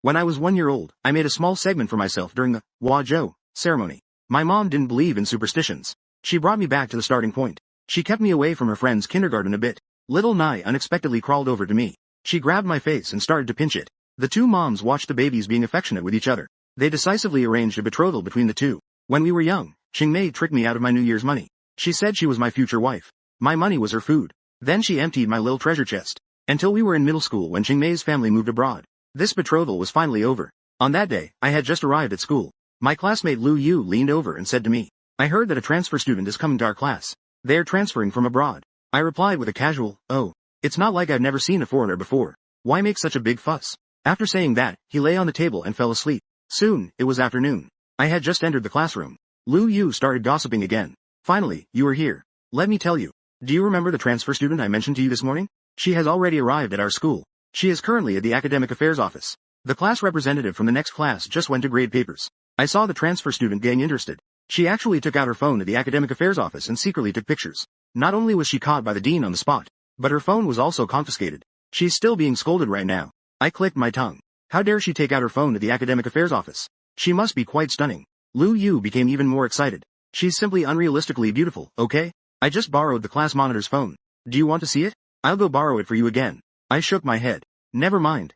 When I was 1 year old, I made a small segment for myself during the Wa ceremony. My mom didn't believe in superstitions. She brought me back to the starting point. She kept me away from her friend's kindergarten a bit. Little Nai unexpectedly crawled over to me. She grabbed my face and started to pinch it. The two moms watched the babies being affectionate with each other. They decisively arranged a betrothal between the two. When we were young, Qingmei tricked me out of my New Year's money. She said she was my future wife. My money was her food. Then she emptied my little treasure chest. Until we were in middle school when Qingmei's family moved abroad. This betrothal was finally over. On that day, I had just arrived at school. My classmate Lu Yu leaned over and said to me, "I heard that a transfer student is coming to our class. They are transferring from abroad." I replied with a casual, "Oh, it's not like I've never seen a foreigner before. Why make such a big fuss?" After saying that, he lay on the table and fell asleep. Soon, it was afternoon. I had just entered the classroom. Lu Yu started gossiping again. "Finally, you are here. Let me tell you. Do you remember the transfer student I mentioned to you this morning? She has already arrived at our school. She is currently at the academic affairs office. The class representative from the next class just went to grade papers. I saw the transfer student getting interested. She actually took out her phone at the academic affairs office and secretly took pictures. Not only was she caught by the dean on the spot, but her phone was also confiscated. She's still being scolded right now." I clicked my tongue. How dare she take out her phone at the academic affairs office? She must be quite stunning. Lu Yu became even more excited. "She's simply unrealistically beautiful, okay? I just borrowed the class monitor's phone. Do you want to see it? I'll go borrow it for you again." I shook my head. Never mind.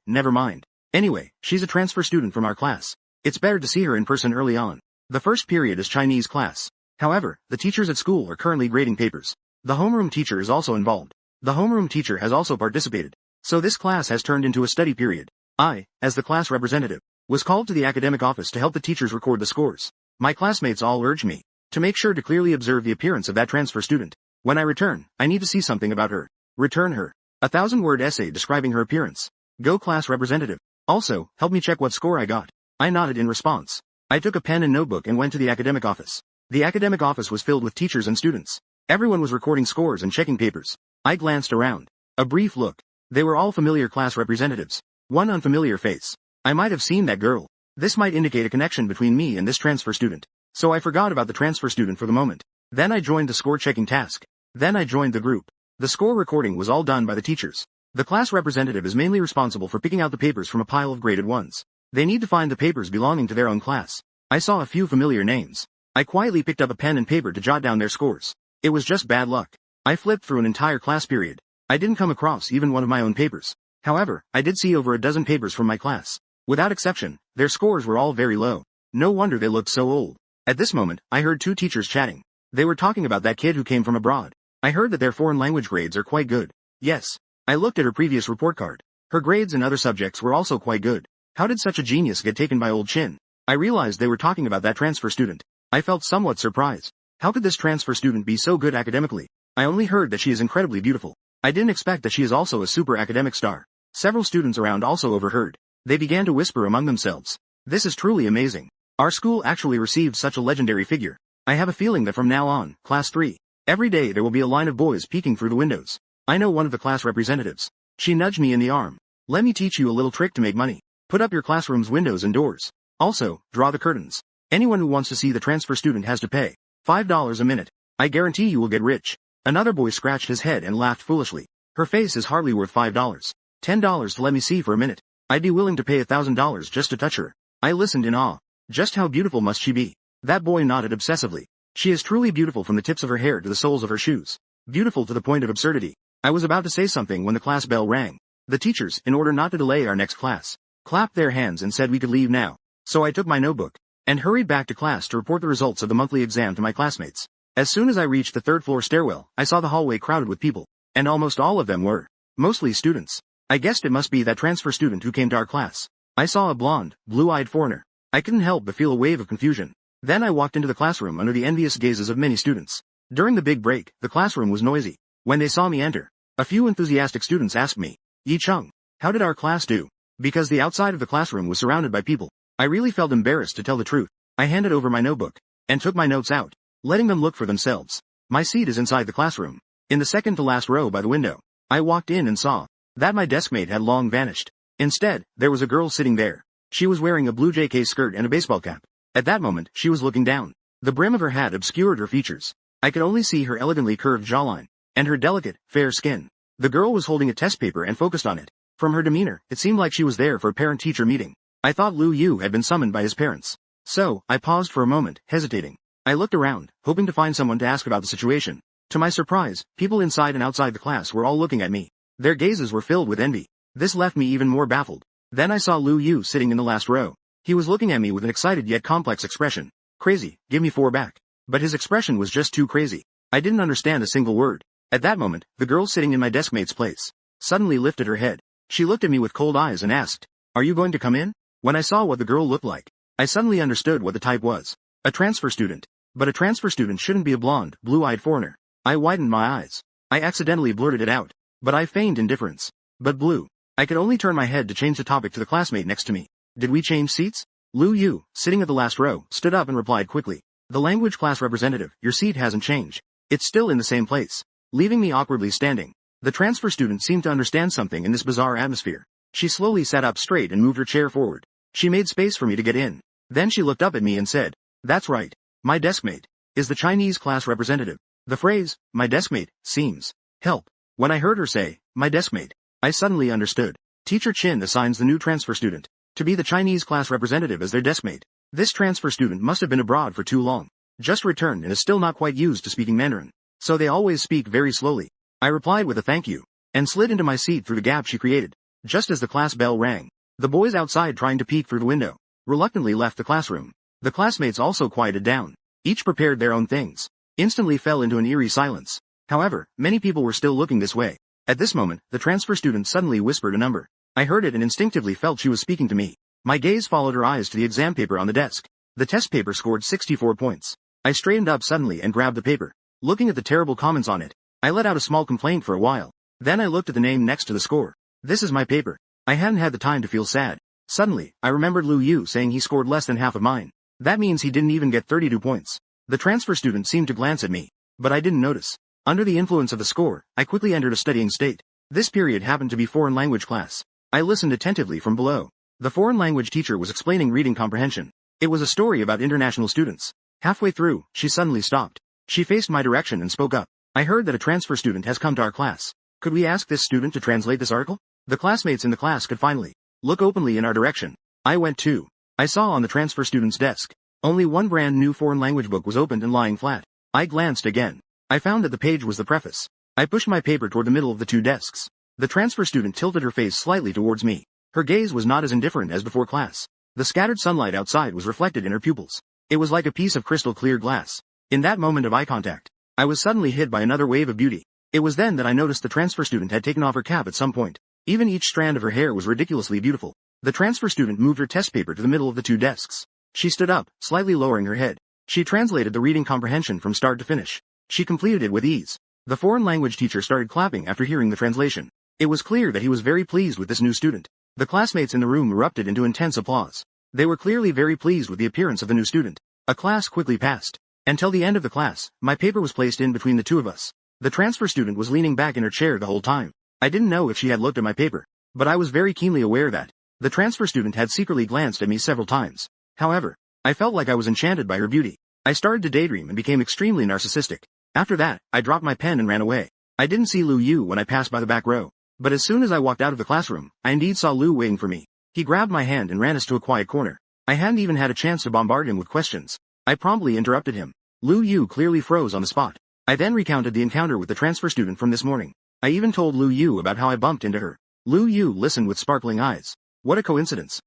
Anyway, she's a transfer student from our class. It's better to see her in person early on. The first period is Chinese class. However, the teachers at school are currently grading papers. The homeroom teacher is also involved. The homeroom teacher has also participated. So this class has turned into a study period. I, as the class representative, was called to the academic office to help the teachers record the scores. My classmates all urged me to make sure to clearly observe the appearance of that transfer student. When I return, I need to see something about her. Return her. A 1,000-word essay describing her appearance. Go class representative. Also, help me check what score I got. I nodded in response. I took a pen and notebook and went to the academic office. The academic office was filled with teachers and students. Everyone was recording scores and checking papers. I glanced around. A brief look. They were all familiar class representatives. One unfamiliar face. I might have seen that girl. This might indicate a connection between me and this transfer student. So I forgot about the transfer student for the moment. Then I joined the score-checking task. Then I joined the group. The score recording was all done by the teachers. The class representative is mainly responsible for picking out the papers from a pile of graded ones. They need to find the papers belonging to their own class. I saw a few familiar names. I quietly picked up a pen and paper to jot down their scores. It was just bad luck. I flipped through an entire class period. I didn't come across even one of my own papers. However, I did see over a dozen papers from my class. Without exception, their scores were all very low. No wonder they looked so old. At this moment, I heard two teachers chatting. They were talking about that kid who came from abroad. I heard that their foreign language grades are quite good. Yes. I looked at her previous report card. Her grades in other subjects were also quite good. How did such a genius get taken by old Chin? I realized they were talking about that transfer student. I felt somewhat surprised. How could this transfer student be so good academically? I only heard that she is incredibly beautiful. I didn't expect that she is also a super academic star. Several students around also overheard. They began to whisper among themselves. This is truly amazing. Our school actually received such a legendary figure. I have a feeling that from now on, class 3, every day there will be a line of boys peeking through the windows. I know one of the class representatives. She nudged me in the arm. Let me teach you a little trick to make money. Put up your classroom's windows and doors. Also, draw the curtains. Anyone who wants to see the transfer student has to pay $5 a minute. I guarantee you will get rich. Another boy scratched his head and laughed foolishly. Her face is hardly worth $5. $10 to let me see for a minute. I'd be willing to pay $1,000 just to touch her. I listened in awe. Just how beautiful must she be? That boy nodded obsessively. She is truly beautiful from the tips of her hair to the soles of her shoes. Beautiful to the point of absurdity. I was about to say something when the class bell rang. The teachers, in order not to delay our next class, clapped their hands and said we could leave now. So I took my notebook and hurried back to class to report the results of the monthly exam to my classmates. As soon as I reached the third-floor stairwell, I saw the hallway crowded with people, and almost all of them were mostly students. I guessed it must be that transfer student who came to our class. I saw a blonde, blue-eyed foreigner. I couldn't help but feel a wave of confusion. Then I walked into the classroom under the envious gazes of many students. During the big break, the classroom was noisy. When they saw me enter, a few enthusiastic students asked me, "Yi Chung, how did our class do?" Because the outside of the classroom was surrounded by people, I really felt embarrassed to tell the truth. I handed over my notebook and took my notes out, letting them look for themselves. My seat is inside the classroom, in the second to last row by the window. I walked in and saw that my deskmate had long vanished. Instead, there was a girl sitting there. She was wearing a blue JK skirt and a baseball cap. At that moment, she was looking down. The brim of her hat obscured her features. I could only see her elegantly curved jawline and her delicate, fair skin. The girl was holding a test paper and focused on it. From her demeanor, it seemed like she was there for a parent-teacher meeting. I thought Lu Yu had been summoned by his parents. So, I paused for a moment, hesitating. I looked around, hoping to find someone to ask about the situation. To my surprise, people inside and outside the class were all looking at me. Their gazes were filled with envy. This left me even more baffled. Then I saw Lu Yu sitting in the last row. He was looking at me with an excited yet complex expression. Crazy, give me 4 back. But his expression was just too crazy. I didn't understand a single word. At that moment, the girl sitting in my deskmate's place suddenly lifted her head. She looked at me with cold eyes and asked, "Are you going to come in?" When I saw what the girl looked like, I suddenly understood what the type was. A transfer student. But a transfer student shouldn't be a blonde, blue-eyed foreigner. I widened my eyes. I accidentally blurted it out. But I feigned indifference. But blue. I could only turn my head to change the topic to the classmate next to me. Did we change seats? Lu Yu, sitting at the last row, stood up and replied quickly. The language class representative, your seat hasn't changed. It's still in the same place. Leaving me awkwardly standing. The transfer student seemed to understand something in this bizarre atmosphere. She slowly sat up straight and moved her chair forward. She made space for me to get in. Then she looked up at me and said, "That's right. My deskmate is the Chinese class representative." The phrase, my deskmate, seems help. When I heard her say, my deskmate, I suddenly understood. Teacher Chin assigns the new transfer student to be the Chinese class representative as their deskmate. This transfer student must have been abroad for too long, just returned and is still not quite used to speaking Mandarin, so they always speak very slowly. I replied with a thank you, and slid into my seat through the gap she created. Just as the class bell rang, the boys outside trying to peek through the window reluctantly left the classroom. The classmates also quieted down. Each prepared their own things. Instantly fell into an eerie silence. However, many people were still looking this way. At this moment, the transfer student suddenly whispered a number. I heard it and instinctively felt she was speaking to me. My gaze followed her eyes to the exam paper on the desk. The test paper scored 64 points. I straightened up suddenly and grabbed the paper. Looking at the terrible comments on it, I let out a small complaint for a while. Then I looked at the name next to the score. This is my paper. I hadn't had the time to feel sad. Suddenly, I remembered Lu Yu saying he scored less than half of mine. That means he didn't even get 32 points. The transfer student seemed to glance at me, but I didn't notice. Under the influence of the score, I quickly entered a studying state. This period happened to be foreign language class. I listened attentively from below. The foreign language teacher was explaining reading comprehension. It was a story about international students. Halfway through, she suddenly stopped. She faced my direction and spoke up. I heard that a transfer student has come to our class. Could we ask this student to translate this article? The classmates in the class could finally look openly in our direction. I went too. I saw on the transfer student's desk, only one brand new foreign language book was opened and lying flat. I glanced again. I found that the page was the preface. I pushed my paper toward the middle of the two desks. The transfer student tilted her face slightly towards me. Her gaze was not as indifferent as before class. The scattered sunlight outside was reflected in her pupils. It was like a piece of crystal clear glass. In that moment of eye contact, I was suddenly hit by another wave of beauty. It was then that I noticed the transfer student had taken off her cap at some point. Even each strand of her hair was ridiculously beautiful. The transfer student moved her test paper to the middle of the two desks. She stood up, slightly lowering her head. She translated the reading comprehension from start to finish. She completed it with ease. The foreign language teacher started clapping after hearing the translation. It was clear that he was very pleased with this new student. The classmates in the room erupted into intense applause. They were clearly very pleased with the appearance of the new student. A class quickly passed. Until the end of the class, my paper was placed in between the two of us. The transfer student was leaning back in her chair the whole time. I didn't know if she had looked at my paper, but I was very keenly aware that the transfer student had secretly glanced at me several times. However, I felt like I was enchanted by her beauty. I started to daydream and became extremely narcissistic. After that, I dropped my pen and ran away. I didn't see Lu Yu when I passed by the back row, but as soon as I walked out of the classroom, I indeed saw Lu waiting for me. He grabbed my hand and ran us to a quiet corner. I hadn't even had a chance to bombard him with questions. I promptly interrupted him. Lu Yu clearly froze on the spot. I then recounted the encounter with the transfer student from this morning. I even told Lu Yu about how I bumped into her. Lu Yu listened with sparkling eyes. What a coincidence.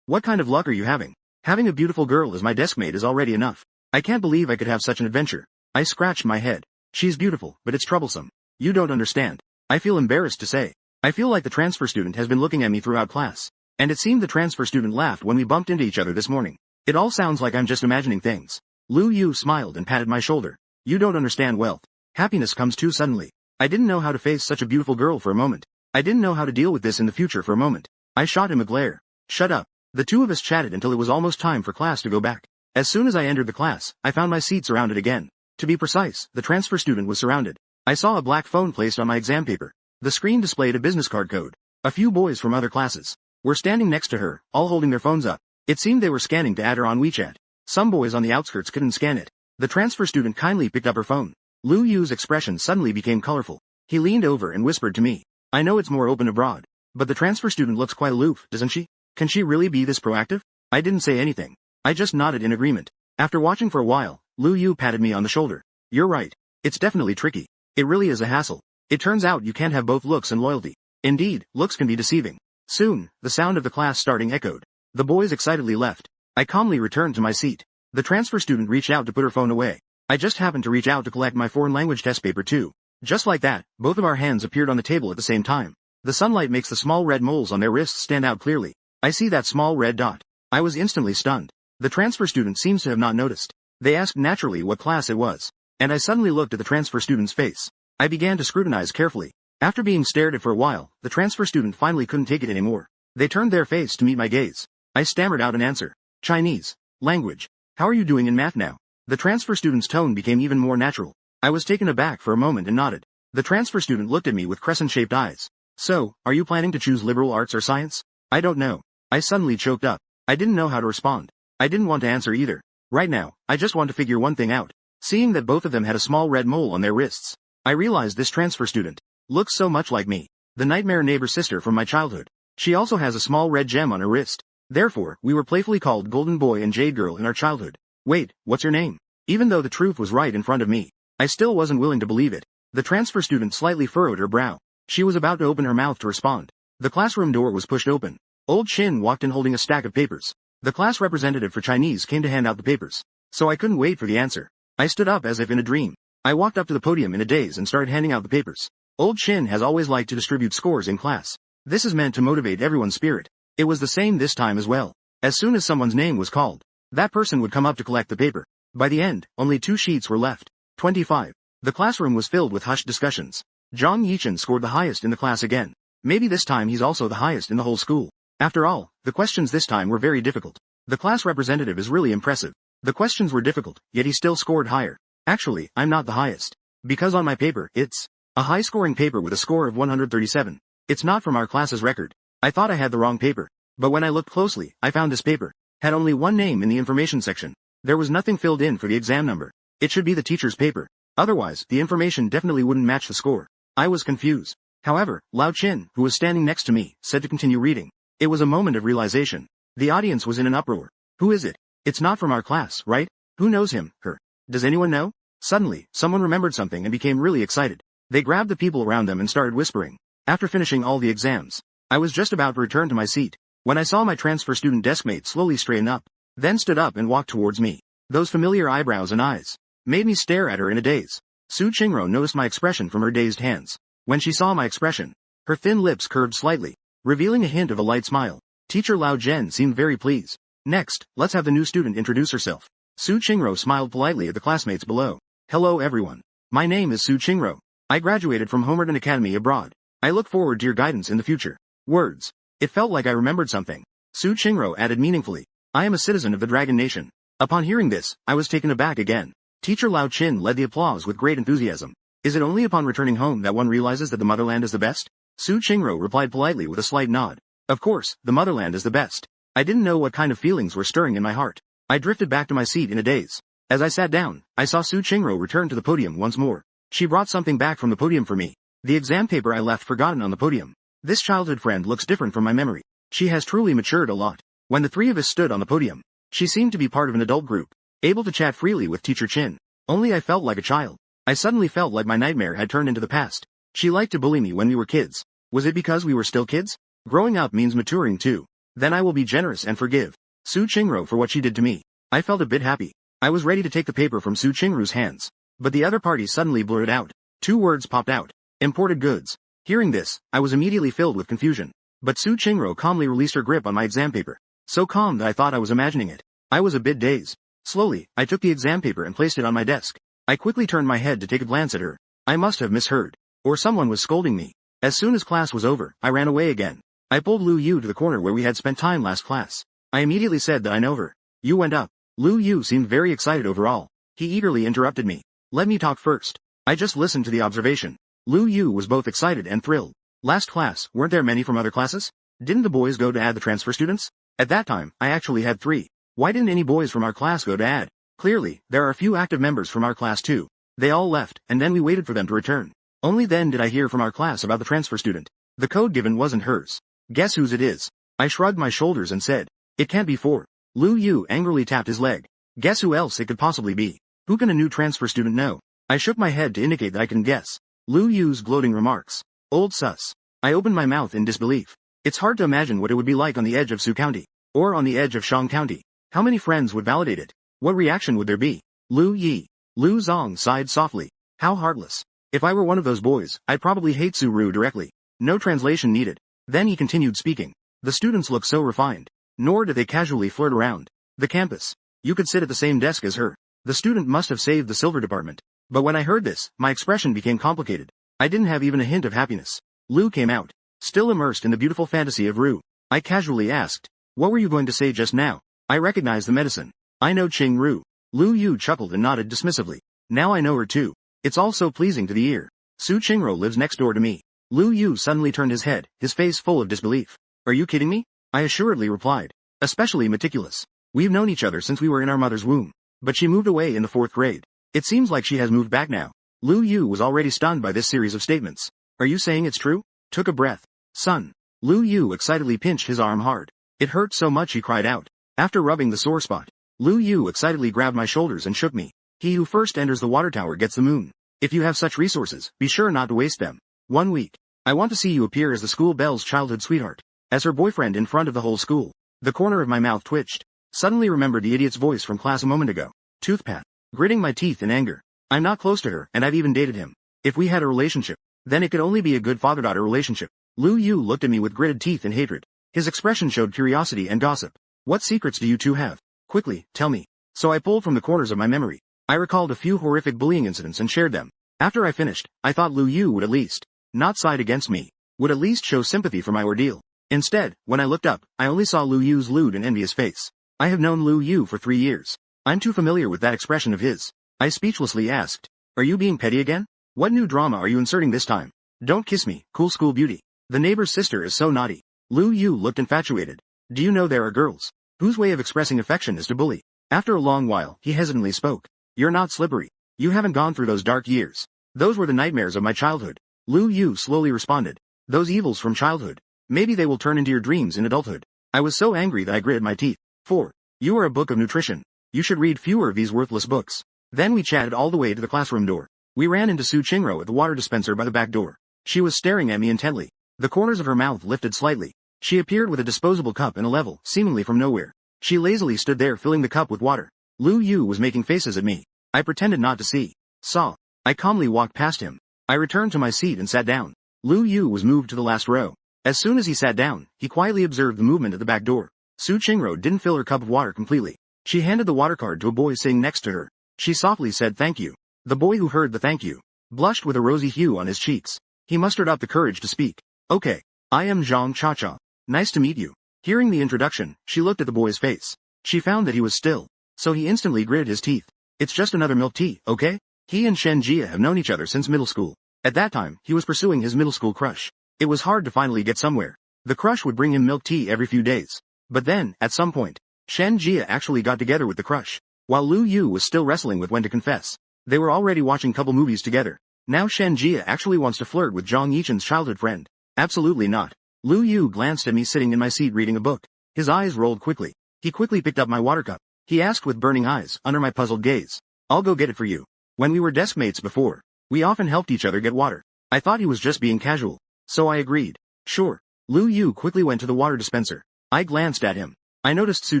What kind of luck are you having? Having a beautiful girl as my deskmate is already enough. I can't believe I could have such an adventure. I scratched my head. She's beautiful, but it's troublesome. You don't understand. I feel embarrassed to say. I feel like the transfer student has been looking at me throughout class. And it seemed the transfer student laughed when we bumped into each other this morning. It all sounds like I'm just imagining things. Lu Yu smiled and patted my shoulder. You don't understand wealth. Happiness comes too suddenly. I didn't know how to face such a beautiful girl for a moment. I didn't know how to deal with this in the future for a moment. I shot him a glare. Shut up. The two of us chatted until it was almost time for class to go back. As soon as I entered the class, I found my seat surrounded again. To be precise, the transfer student was surrounded. I saw a black phone placed on my exam paper. The screen displayed a business card code. A few boys from other classes were standing next to her, all holding their phones up. It seemed they were scanning to add her on WeChat. Some boys on the outskirts couldn't scan it. The transfer student kindly picked up her phone. Lu Yu's expression suddenly became colorful. He leaned over and whispered to me. I know it's more open abroad, but the transfer student looks quite aloof, doesn't she? Can she really be this proactive? I didn't say anything. I just nodded in agreement. After watching for a while, Lu Yu patted me on the shoulder. You're right. It's definitely tricky. It really is a hassle. It turns out you can't have both looks and loyalty. Indeed, looks can be deceiving. Soon, the sound of the class starting echoed. The boys excitedly left. I calmly returned to my seat. The transfer student reached out to put her phone away. I just happened to reach out to collect my foreign language test paper too. Just like that, both of our hands appeared on the table at the same time. The sunlight makes the small red moles on their wrists stand out clearly. I see that small red dot. I was instantly stunned. The transfer student seems to have not noticed. They asked naturally what class it was. And I suddenly looked at the transfer student's face. I began to scrutinize carefully. After being stared at for a while, the transfer student finally couldn't take it anymore. They turned their face to meet my gaze. I stammered out an answer. Chinese. Language. How are you doing in math now? The transfer student's tone became even more natural. I was taken aback for a moment and nodded. The transfer student looked at me with crescent-shaped eyes. So, are you planning to choose liberal arts or science? I don't know. I suddenly choked up. I didn't know how to respond. I didn't want to answer either. Right now, I just want to figure one thing out. Seeing that both of them had a small red mole on their wrists, I realized this transfer student looks so much like me, the nightmare neighbor sister from my childhood. She also has a small red gem on her wrist. Therefore, we were playfully called Golden Boy and Jade Girl in our childhood. Wait, what's your name? Even though the truth was right in front of me, I still wasn't willing to believe it. The transfer student slightly furrowed her brow. She was about to open her mouth to respond. The classroom door was pushed open. Old Chin walked in holding a stack of papers. The class representative for Chinese came to hand out the papers. So I couldn't wait for the answer. I stood up as if in a dream. I walked up to the podium in a daze and started handing out the papers. Old Chin has always liked to distribute scores in class. This is meant to motivate everyone's spirit. It was the same this time as well. As soon as someone's name was called, that person would come up to collect the paper. By the end, only 2 sheets were left. 25. The classroom was filled with hushed discussions. Zhang Yichen scored the highest in the class again. Maybe this time he's also the highest in the whole school. After all, the questions this time were very difficult. The class representative is really impressive. The questions were difficult, yet he still scored higher. Actually, I'm not the highest. Because on my paper, it's a high-scoring paper with a score of 137. It's not from our class's record. I thought I had the wrong paper. But when I looked closely, I found this paper had only one name in the information section. There was nothing filled in for the exam number. It should be the teacher's paper. Otherwise, the information definitely wouldn't match the score. I was confused. However, Lao Chin, who was standing next to me, said to continue reading. It was a moment of realization. The audience was in an uproar. Who is it? It's not from our class, right? Who knows him, her? Does anyone know? Suddenly, someone remembered something and became really excited. They grabbed the people around them and started whispering. After finishing all the exams, I was just about to return to my seat when I saw my transfer student deskmate slowly straighten up, then stood up and walked towards me. Those familiar eyebrows and eyes made me stare at her in a daze. Su Qingro noticed my expression from her dazed hands. When she saw my expression, her thin lips curved slightly, revealing a hint of a light smile. Teacher Lao Zhen seemed very pleased. Next, let's have the new student introduce herself. Su Qingro smiled politely at the classmates below. Hello everyone. My name is Su Qingro. I graduated from Homerton Academy abroad. I look forward to your guidance in the future. Words. It felt like I remembered something. Su Qingro added meaningfully. I am a citizen of the Dragon Nation. Upon hearing this, I was taken aback again. Teacher Lao Chin led the applause with great enthusiasm. Is it only upon returning home that one realizes that the motherland is the best? Su Qingro replied politely with a slight nod. Of course, the motherland is the best. I didn't know what kind of feelings were stirring in my heart. I drifted back to my seat in a daze. As I sat down, I saw Su Qingro return to the podium once more. She brought something back from the podium for me. The exam paper I left forgotten on the podium. This childhood friend looks different from my memory. She has truly matured a lot. When the three of us stood on the podium, she seemed to be part of an adult group, able to chat freely with Teacher Chin. Only I felt like a child. I suddenly felt like my nightmare had turned into the past. She liked to bully me when we were kids. Was it because we were still kids? Growing up means maturing too. Then I will be generous and forgive Su Qingro for what she did to me. I felt a bit happy. I was ready to take the paper from Su Qingru's hands. But the other party suddenly blurted out. 2 words popped out. Imported goods. Hearing this, I was immediately filled with confusion. But Su Qingro calmly released her grip on my exam paper. So calm that I thought I was imagining it. I was a bit dazed. Slowly, I took the exam paper and placed it on my desk. I quickly turned my head to take a glance at her. I must have misheard. Or someone was scolding me. As soon as class was over, I ran away again. I pulled Lu Yu to the corner where we had spent time last class. I immediately said that I know her. You went up. Lu Yu seemed very excited overall. He eagerly interrupted me. Let me talk first. I just listened to the observation. Lu Yu was both excited and thrilled. Last class, weren't there many from other classes? Didn't the boys go to add the transfer students? At that time, I actually had 3. Why didn't any boys from our class go to add? Clearly, there are a few active members from our class too. They all left, and then we waited for them to return. Only then did I hear from our class about the transfer student. The code given wasn't hers. Guess whose it is? I shrugged my shoulders and said, "It can't be 4. Lu Yu angrily tapped his leg. "Guess who else it could possibly be? Who can a new transfer student know?" I shook my head to indicate that I can guess. Lu Yu's gloating remarks. Old sus. I opened my mouth in disbelief. It's hard to imagine what it would be like on the edge of Sioux County. Or on the edge of Shang County. How many friends would validate it? What reaction would there be? Lu Yi. Lu Zong sighed softly. How heartless. If I were one of those boys, I'd probably hate Suru directly. No translation needed. Then he continued speaking. The students look so refined. Nor do they casually flirt around. The campus. You could sit at the same desk as her. The student must have saved the silver department. But when I heard this, my expression became complicated. I didn't have even a hint of happiness. Lu came out. Still immersed in the beautiful fantasy of Ru. I casually asked, "What were you going to say just now?" I recognize the medicine. I know Qing Ru. Lu Yu chuckled and nodded dismissively. Now I know her too. It's all so pleasing to the ear. Su Qingro lives next door to me. Lu Yu suddenly turned his head, his face full of disbelief. Are you kidding me? I assuredly replied. Especially meticulous. We've known each other since we were in our mother's womb. But she moved away in the 4th grade. It seems like she has moved back now. Lu Yu was already stunned by this series of statements. Are you saying it's true? Took a breath. Son. Lu Yu excitedly pinched his arm hard. It hurt so much he cried out. After rubbing the sore spot, Lu Yu excitedly grabbed my shoulders and shook me. He who first enters the water tower gets the moon. If you have such resources, be sure not to waste them. 1 week. I want to see you appear as the school belle's childhood sweetheart. As her boyfriend in front of the whole school. The corner of my mouth twitched. Suddenly remembered the idiot's voice from class a moment ago. Toothpath. Gritting my teeth in anger. I'm not close to her, and I've even dated him. If we had a relationship, then it could only be a good father-daughter relationship. Lu Yu looked at me with gritted teeth and hatred. His expression showed curiosity and gossip. What secrets do you two have? Quickly, tell me. So I pulled from the corners of my memory. I recalled a few horrific bullying incidents and shared them. After I finished, I thought Lu Yu would at least not side against me. Would at least show sympathy for my ordeal. Instead, when I looked up, I only saw Lu Yu's lewd and envious face. I have known Lu Yu for 3 years. I'm too familiar with that expression of his. I speechlessly asked, "Are you being petty again? What new drama are you inserting this time? Don't kiss me, cool school beauty. The neighbor's sister is so naughty." Lu Yu looked infatuated. Do you know there are girls whose way of expressing affection is to bully? After a long while, he hesitantly spoke. You're not slippery. You haven't gone through those dark years. Those were the nightmares of my childhood. Lu Yu slowly responded. Those evils from childhood. Maybe they will turn into your dreams in adulthood. I was so angry that I gritted my teeth. 4. You are a book of nutrition. You should read fewer of these worthless books. Then we chatted all the way to the classroom door. We ran into Su Qingro at the water dispenser by the back door. She was staring at me intently. The corners of her mouth lifted slightly. She appeared with a disposable cup in a level, seemingly from nowhere. She lazily stood there filling the cup with water. Lu Yu was making faces at me. I pretended not to see. Saw. I calmly walked past him. I returned to my seat and sat down. Lu Yu was moved to the last row. As soon as he sat down, he quietly observed the movement at the back door. Su Qingro didn't fill her cup of water completely. She handed the water card to a boy sitting next to her. She softly said thank you. The boy who heard the thank you blushed with a rosy hue on his cheeks. He mustered up the courage to speak. Okay. I am Zhang Cha-Cha. Nice to meet you. Hearing the introduction, she looked at the boy's face. She found that he was still. So he instantly gritted his teeth. It's just another milk tea, okay? He and Shen Jia have known each other since middle school. At that time, he was pursuing his middle school crush. It was hard to finally get somewhere. The crush would bring him milk tea every few days. But then, at some point, Shen Jia actually got together with the crush. While Lu Yu was still wrestling with when to confess. They were already watching couple movies together. Now Shen Jia actually wants to flirt with Zhang Yichen's childhood friend. Absolutely not. Lu Yu glanced at me sitting in my seat reading a book. His eyes rolled quickly. He quickly picked up my water cup. He asked with burning eyes, under my puzzled gaze. I'll go get it for you. When we were desk mates before, we often helped each other get water. I thought he was just being casual. So I agreed. Sure. Lu Yu quickly went to the water dispenser. I glanced at him. I noticed Su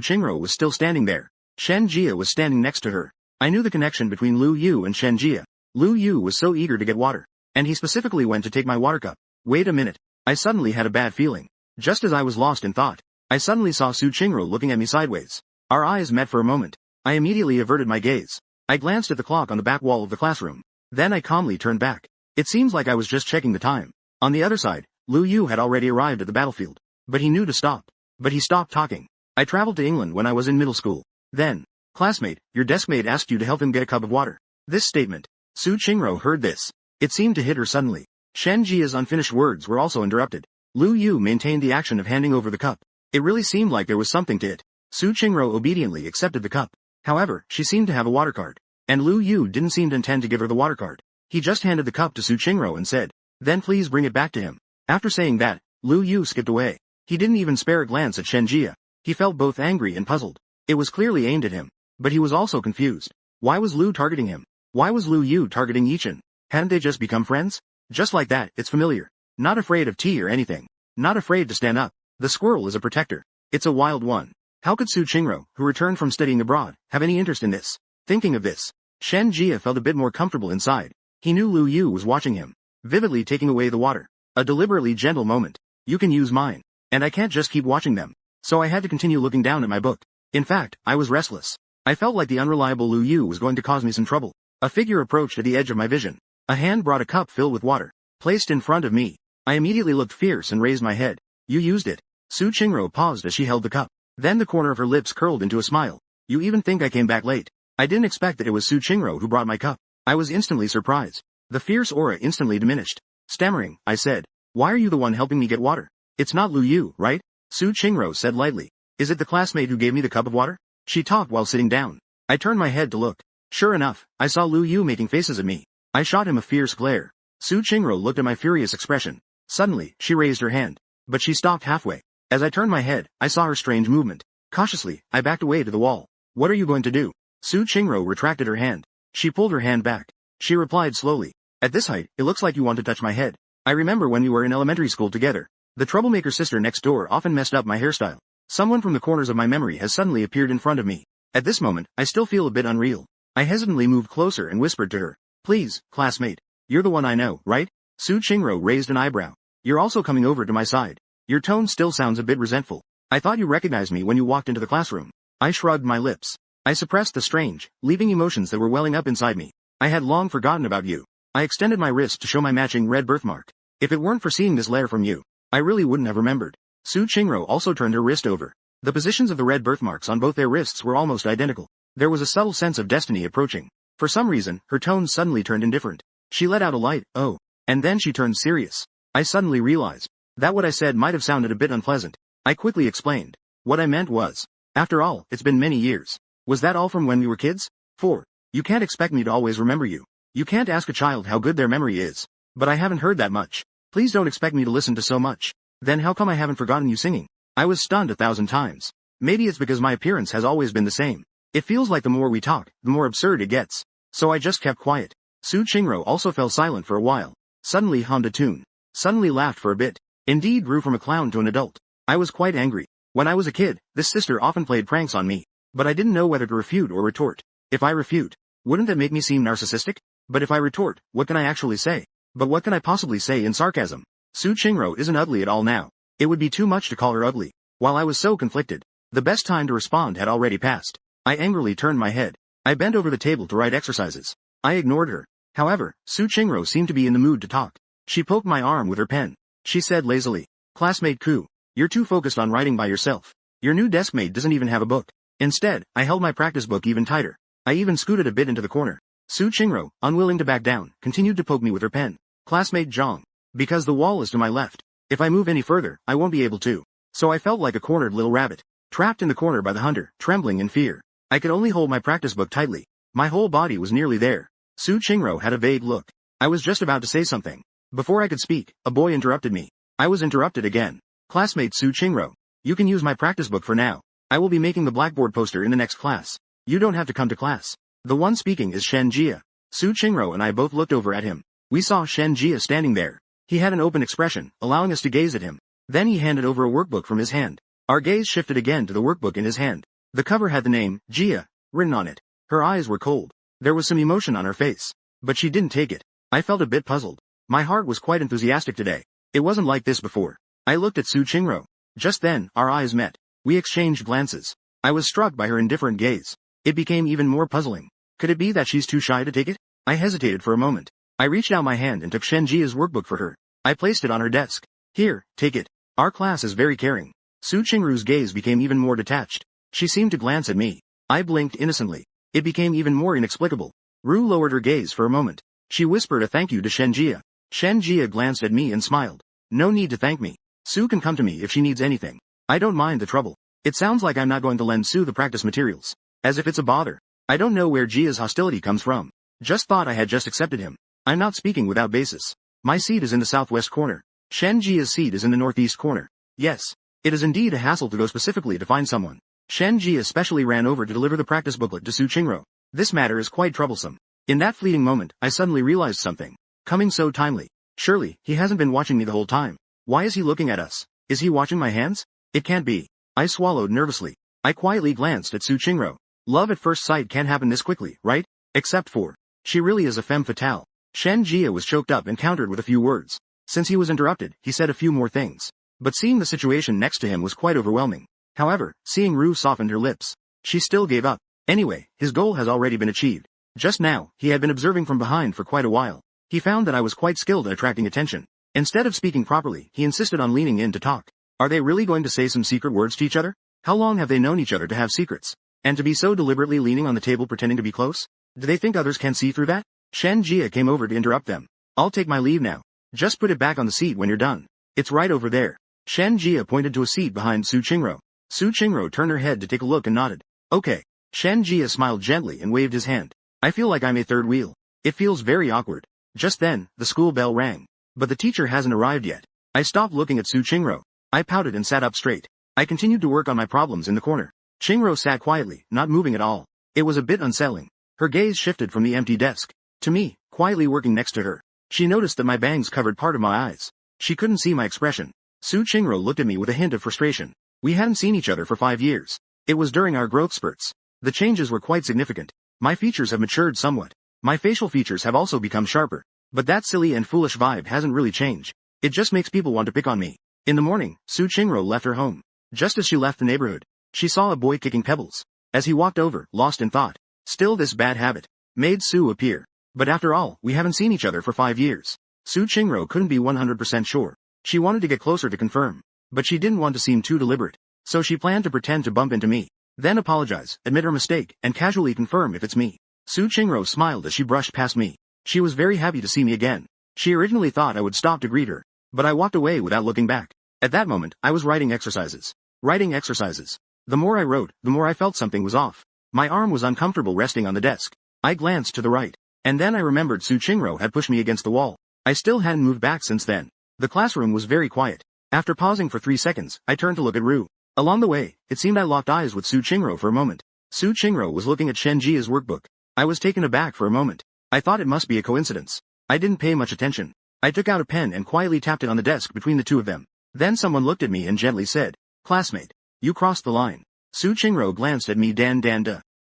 Qingro was still standing there. Shen Jia was standing next to her. I knew the connection between Lu Yu and Shen Jia. Lu Yu was so eager to get water. And he specifically went to take my water cup. Wait a minute. I suddenly had a bad feeling. Just as I was lost in thought, I suddenly saw Su Qingro looking at me sideways. Our eyes met for a moment. I immediately averted my gaze. I glanced at the clock on the back wall of the classroom. Then I calmly turned back. It seems like I was just checking the time. On the other side, Lu Yu had already arrived at the battlefield. But he knew to stop. But he stopped talking. I traveled to England when I was in middle school. Then, classmate, your deskmate asked you to help him get a cup of water. This statement. Su Qingro heard this. It seemed to hit her suddenly. Shen Jia's unfinished words were also interrupted. Lu Yu maintained the action of handing over the cup. It really seemed like there was something to it. Su Qingro obediently accepted the cup. However, she seemed to have a water card. And Lu Yu didn't seem to intend to give her the water card. He just handed the cup to Su Qingro and said, then please bring it back to him. After saying that, Lu Yu skipped away. He didn't even spare a glance at Shen Jia. He felt both angry and puzzled. It was clearly aimed at him. But he was also confused. Why was Lu targeting him? Why was Lu Yu targeting Yichen? Hadn't they just become friends? Just like that, it's familiar. Not afraid of tea or anything. Not afraid to stand up. The squirrel is a protector. It's a wild one. How could Su Qingro, who returned from studying abroad, have any interest in this? Thinking of this, Shen Jia felt a bit more comfortable inside. He knew Lu Yu was watching him, vividly taking away the water. A deliberately gentle moment. You can use mine. And I can't just keep watching them. So I had to continue looking down at my book. In fact, I was restless. I felt like the unreliable Lu Yu was going to cause me some trouble. A figure approached at the edge of my vision. A hand brought a cup filled with water, placed in front of me. I immediately looked fierce and raised my head. You used it. Su Qingro paused as she held the cup. Then the corner of her lips curled into a smile. You even think I came back late? I didn't expect that it was Su Qingro who brought my cup. I was instantly surprised. The fierce aura instantly diminished. Stammering, I said, why are you the one helping me get water? It's not Lu Yu, right? Su Qingro said lightly. Is it the classmate who gave me the cup of water? She talked while sitting down. I turned my head to look. Sure enough, I saw Lu Yu making faces at me. I shot him a fierce glare. Su Qingro looked at my furious expression. Suddenly, she raised her hand. But she stopped halfway. As I turned my head, I saw her strange movement. Cautiously, I backed away to the wall. What are you going to do? Su Qingro retracted her hand. She pulled her hand back. She replied slowly. At this height, it looks like you want to touch my head. I remember when we were in elementary school together. The troublemaker sister next door often messed up my hairstyle. Someone from the corners of my memory has suddenly appeared in front of me. At this moment, I still feel a bit unreal. I hesitantly moved closer and whispered to her. Please, classmate. You're the one I know, right? Su Qingro raised an eyebrow. You're also coming over to my side. Your tone still sounds a bit resentful. I thought you recognized me when you walked into the classroom. I shrugged my lips. I suppressed the strange, leaving emotions that were welling up inside me. I had long forgotten about you. I extended my wrist to show my matching red birthmark. If it weren't for seeing this layer from you, I really wouldn't have remembered. Su Qingro also turned her wrist over. The positions of the red birthmarks on both their wrists were almost identical. There was a subtle sense of destiny approaching. For some reason, her tone suddenly turned indifferent. She let out a light, oh, and then she turned serious. I suddenly realized that what I said might have sounded a bit unpleasant. I quickly explained. What I meant was, after all, it's been many years. Was that all from when we were kids? 4. You can't expect me to always remember you. You can't ask a child how good their memory is. But I haven't heard that much. Please don't expect me to listen to so much. Then how come I haven't forgotten you singing? I was stunned 1,000 times. Maybe it's because my appearance has always been the same. It feels like the more we talk, the more absurd it gets. So I just kept quiet. Su Qingro also fell silent for a while. Suddenly hummed a tune. Suddenly laughed for a bit. Indeed grew from a clown to an adult. I was quite angry. When I was a kid, this sister often played pranks on me. But I didn't know whether to refute or retort. If I refute, wouldn't that make me seem narcissistic? But if I retort, what can I actually say? But what can I possibly say in sarcasm? Su Qingro isn't ugly at all now. It would be too much to call her ugly. While I was so conflicted, the best time to respond had already passed. I angrily turned my head. I bent over the table to write exercises. I ignored her. However, Su Qingro seemed to be in the mood to talk. She poked my arm with her pen. She said lazily, Classmate Ku, you're too focused on writing by yourself. Your new deskmate doesn't even have a book. Instead, I held my practice book even tighter. I even scooted a bit into the corner. Su Qingro, unwilling to back down, continued to poke me with her pen. Classmate Zhang. Because the wall is to my left. If I move any further, I won't be able to. So I felt like a cornered little rabbit, trapped in the corner by the hunter, trembling in fear. I could only hold my practice book tightly. My whole body was nearly there. Su Qingro had a vague look. I was just about to say something. Before I could speak, a boy interrupted me. I was interrupted again. Classmate Su Qingro, you can use my practice book for now. I will be making the blackboard poster in the next class. You don't have to come to class. The one speaking is Shen Jia. Su Qingro and I both looked over at him. We saw Shen Jia standing there. He had an open expression, allowing us to gaze at him. Then he handed over a workbook from his hand. Our gaze shifted again to the workbook in his hand. The cover had the name, Jia, written on it. Her eyes were cold. There was some emotion on her face. But she didn't take it. I felt a bit puzzled. My heart was quite enthusiastic today. It wasn't like this before. I looked at Su Qingro. Just then, our eyes met. We exchanged glances. I was struck by her indifferent gaze. It became even more puzzling. Could it be that she's too shy to take it? I hesitated for a moment. I reached out my hand and took Shen Jia's workbook for her. I placed it on her desk. Here, take it. Our class is very caring. Su Qingru's gaze became even more detached. She seemed to glance at me. I blinked innocently. It became even more inexplicable. Ru lowered her gaze for a moment. She whispered a thank you to Shen Jia. Shen Jia glanced at me and smiled. No need to thank me. Su can come to me if she needs anything. I don't mind the trouble. It sounds like I'm not going to lend Su the practice materials. As if it's a bother. I don't know where Jia's hostility comes from. Just thought I had just accepted him. I'm not speaking without basis. My seat is in the southwest corner. Shen Jia's seat is in the northeast corner. Yes. It is indeed a hassle to go specifically to find someone. Shen Ji especially ran over to deliver the practice booklet to Su Qingro. This matter is quite troublesome. In that fleeting moment, I suddenly realized something. Coming so timely. Surely, he hasn't been watching me the whole time. Why is he looking at us? Is he watching my hands? It can't be. I swallowed nervously. I quietly glanced at Su Qingro. Love at first sight can't happen this quickly, right? Except for, she really is a femme fatale. Shen Jia was choked up and countered with a few words. Since he was interrupted, he said a few more things. But seeing the situation next to him was quite overwhelming. However, seeing Ru softened her lips. She still gave up. Anyway, his goal has already been achieved. Just now, he had been observing from behind for quite a while. He found that I was quite skilled at attracting attention. Instead of speaking properly, he insisted on leaning in to talk. Are they really going to say some secret words to each other? How long have they known each other to have secrets? And to be so deliberately leaning on the table pretending to be close? Do they think others can see through that? Shen Jia came over to interrupt them. I'll take my leave now. Just put it back on the seat when you're done. It's right over there. Shen Jia pointed to a seat behind Su Qingro. Su Qingro turned her head to take a look and nodded. Okay. Shen Jia smiled gently and waved his hand. I feel like I'm a third wheel. It feels very awkward. Just then, the school bell rang. But the teacher hasn't arrived yet. I stopped looking at Su Qingro. I pouted and sat up straight. I continued to work on my problems in the corner. Qingro sat quietly, not moving at all. It was a bit unsettling. Her gaze shifted from the empty desk to me, quietly working next to her. She noticed that my bangs covered part of my eyes. She couldn't see my expression. Su Qingro looked at me with a hint of frustration. We hadn't seen each other for 5 years. It was during our growth spurts. The changes were quite significant. My features have matured somewhat. My facial features have also become sharper. But that silly and foolish vibe hasn't really changed. It just makes people want to pick on me. In the morning, Su Qingro left her home. Just as she left the neighborhood, she saw a boy kicking pebbles. As he walked over, lost in thought. Still this bad habit made Su appear. But after all, we haven't seen each other for 5 years. Su Qingro couldn't be 100% sure. She wanted to get closer to confirm. But she didn't want to seem too deliberate. So she planned to pretend to bump into me. Then apologize, admit her mistake, and casually confirm if it's me. Su Qingro smiled as she brushed past me. She was very happy to see me again. She originally thought I would stop to greet her. But I walked away without looking back. At that moment, I was writing exercises. The more I wrote, the more I felt something was off. My arm was uncomfortable resting on the desk. I glanced to the right. And then I remembered Su Qingro had pushed me against the wall. I still hadn't moved back since then. The classroom was very quiet. After pausing for 3 seconds, I turned to look at Ru. Along the way, it seemed I locked eyes with Su Qingro for a moment. Su Qingro was looking at Shen Jia's workbook. I was taken aback for a moment. I thought it must be a coincidence. I didn't pay much attention. I took out a pen and quietly tapped it on the desk between the two of them. Then someone looked at me and gently said, "Classmate, you crossed the line." Su Qingro glanced at me. Dan.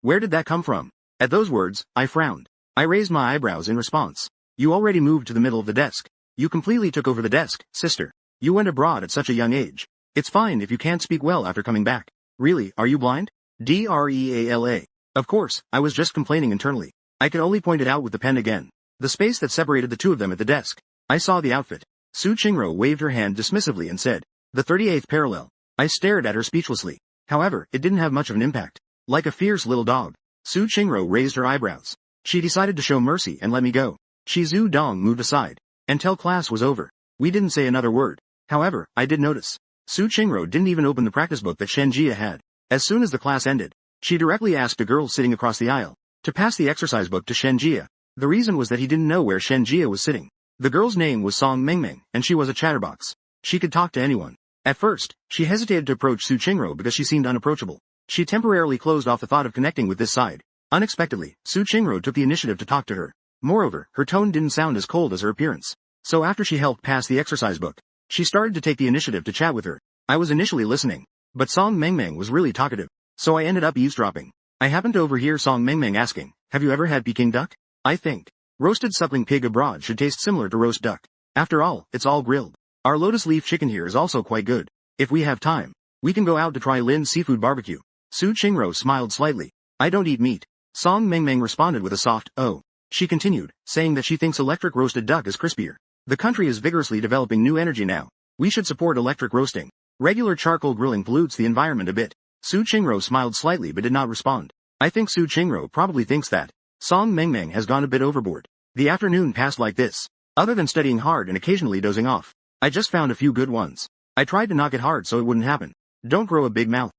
Where did that come from? At those words, I frowned. I raised my eyebrows in response. You already moved to the middle of the desk. You completely took over the desk, sister. You went abroad at such a young age. It's fine if you can't speak well after coming back. Really, are you blind? Dreala. Of course, I was just complaining internally. I could only point it out with the pen again. The space that separated the two of them at the desk. I saw the outfit. Su Qingro waved her hand dismissively and said, "The 38th parallel." I stared at her speechlessly. However, it didn't have much of an impact. Like a fierce little dog, Su Qingro raised her eyebrows. She decided to show mercy and let me go. Zhu Dong moved aside. Until class was over, we didn't say another word. However, I did notice. Su Qingro didn't even open the practice book that Shen Jia had. As soon as the class ended, she directly asked a girl sitting across the aisle to pass the exercise book to Shen Jia. The reason was that he didn't know where Shen Jia was sitting. The girl's name was Song Mengmeng, and she was a chatterbox. She could talk to anyone. At first, she hesitated to approach Su Qingro because she seemed unapproachable. She temporarily closed off the thought of connecting with this side. Unexpectedly, Su Qingro took the initiative to talk to her. Moreover, her tone didn't sound as cold as her appearance. So after she helped pass the exercise book, she started to take the initiative to chat with her. I was initially listening, but Song Mengmeng was really talkative, so I ended up eavesdropping. I happened to overhear Song Mengmeng asking, "Have you ever had Peking duck? I think roasted suckling pig abroad should taste similar to roast duck. After all, it's all grilled. Our lotus leaf chicken here is also quite good. If we have time, we can go out to try Lin's seafood barbecue." Su Qingro smiled slightly. "I don't eat meat." Song Mengmeng responded with a soft, "Oh." She continued, saying that she thinks electric roasted duck is crispier. The country is vigorously developing new energy now. We should support electric roasting. Regular charcoal grilling pollutes the environment a bit. Su Qingro smiled slightly but did not respond. I think Su Qingro probably thinks that Song Mengmeng has gone a bit overboard. The afternoon passed like this. Other than studying hard and occasionally dozing off, I just found a few good ones. I tried to knock it hard so it wouldn't happen. Don't grow a big mouth.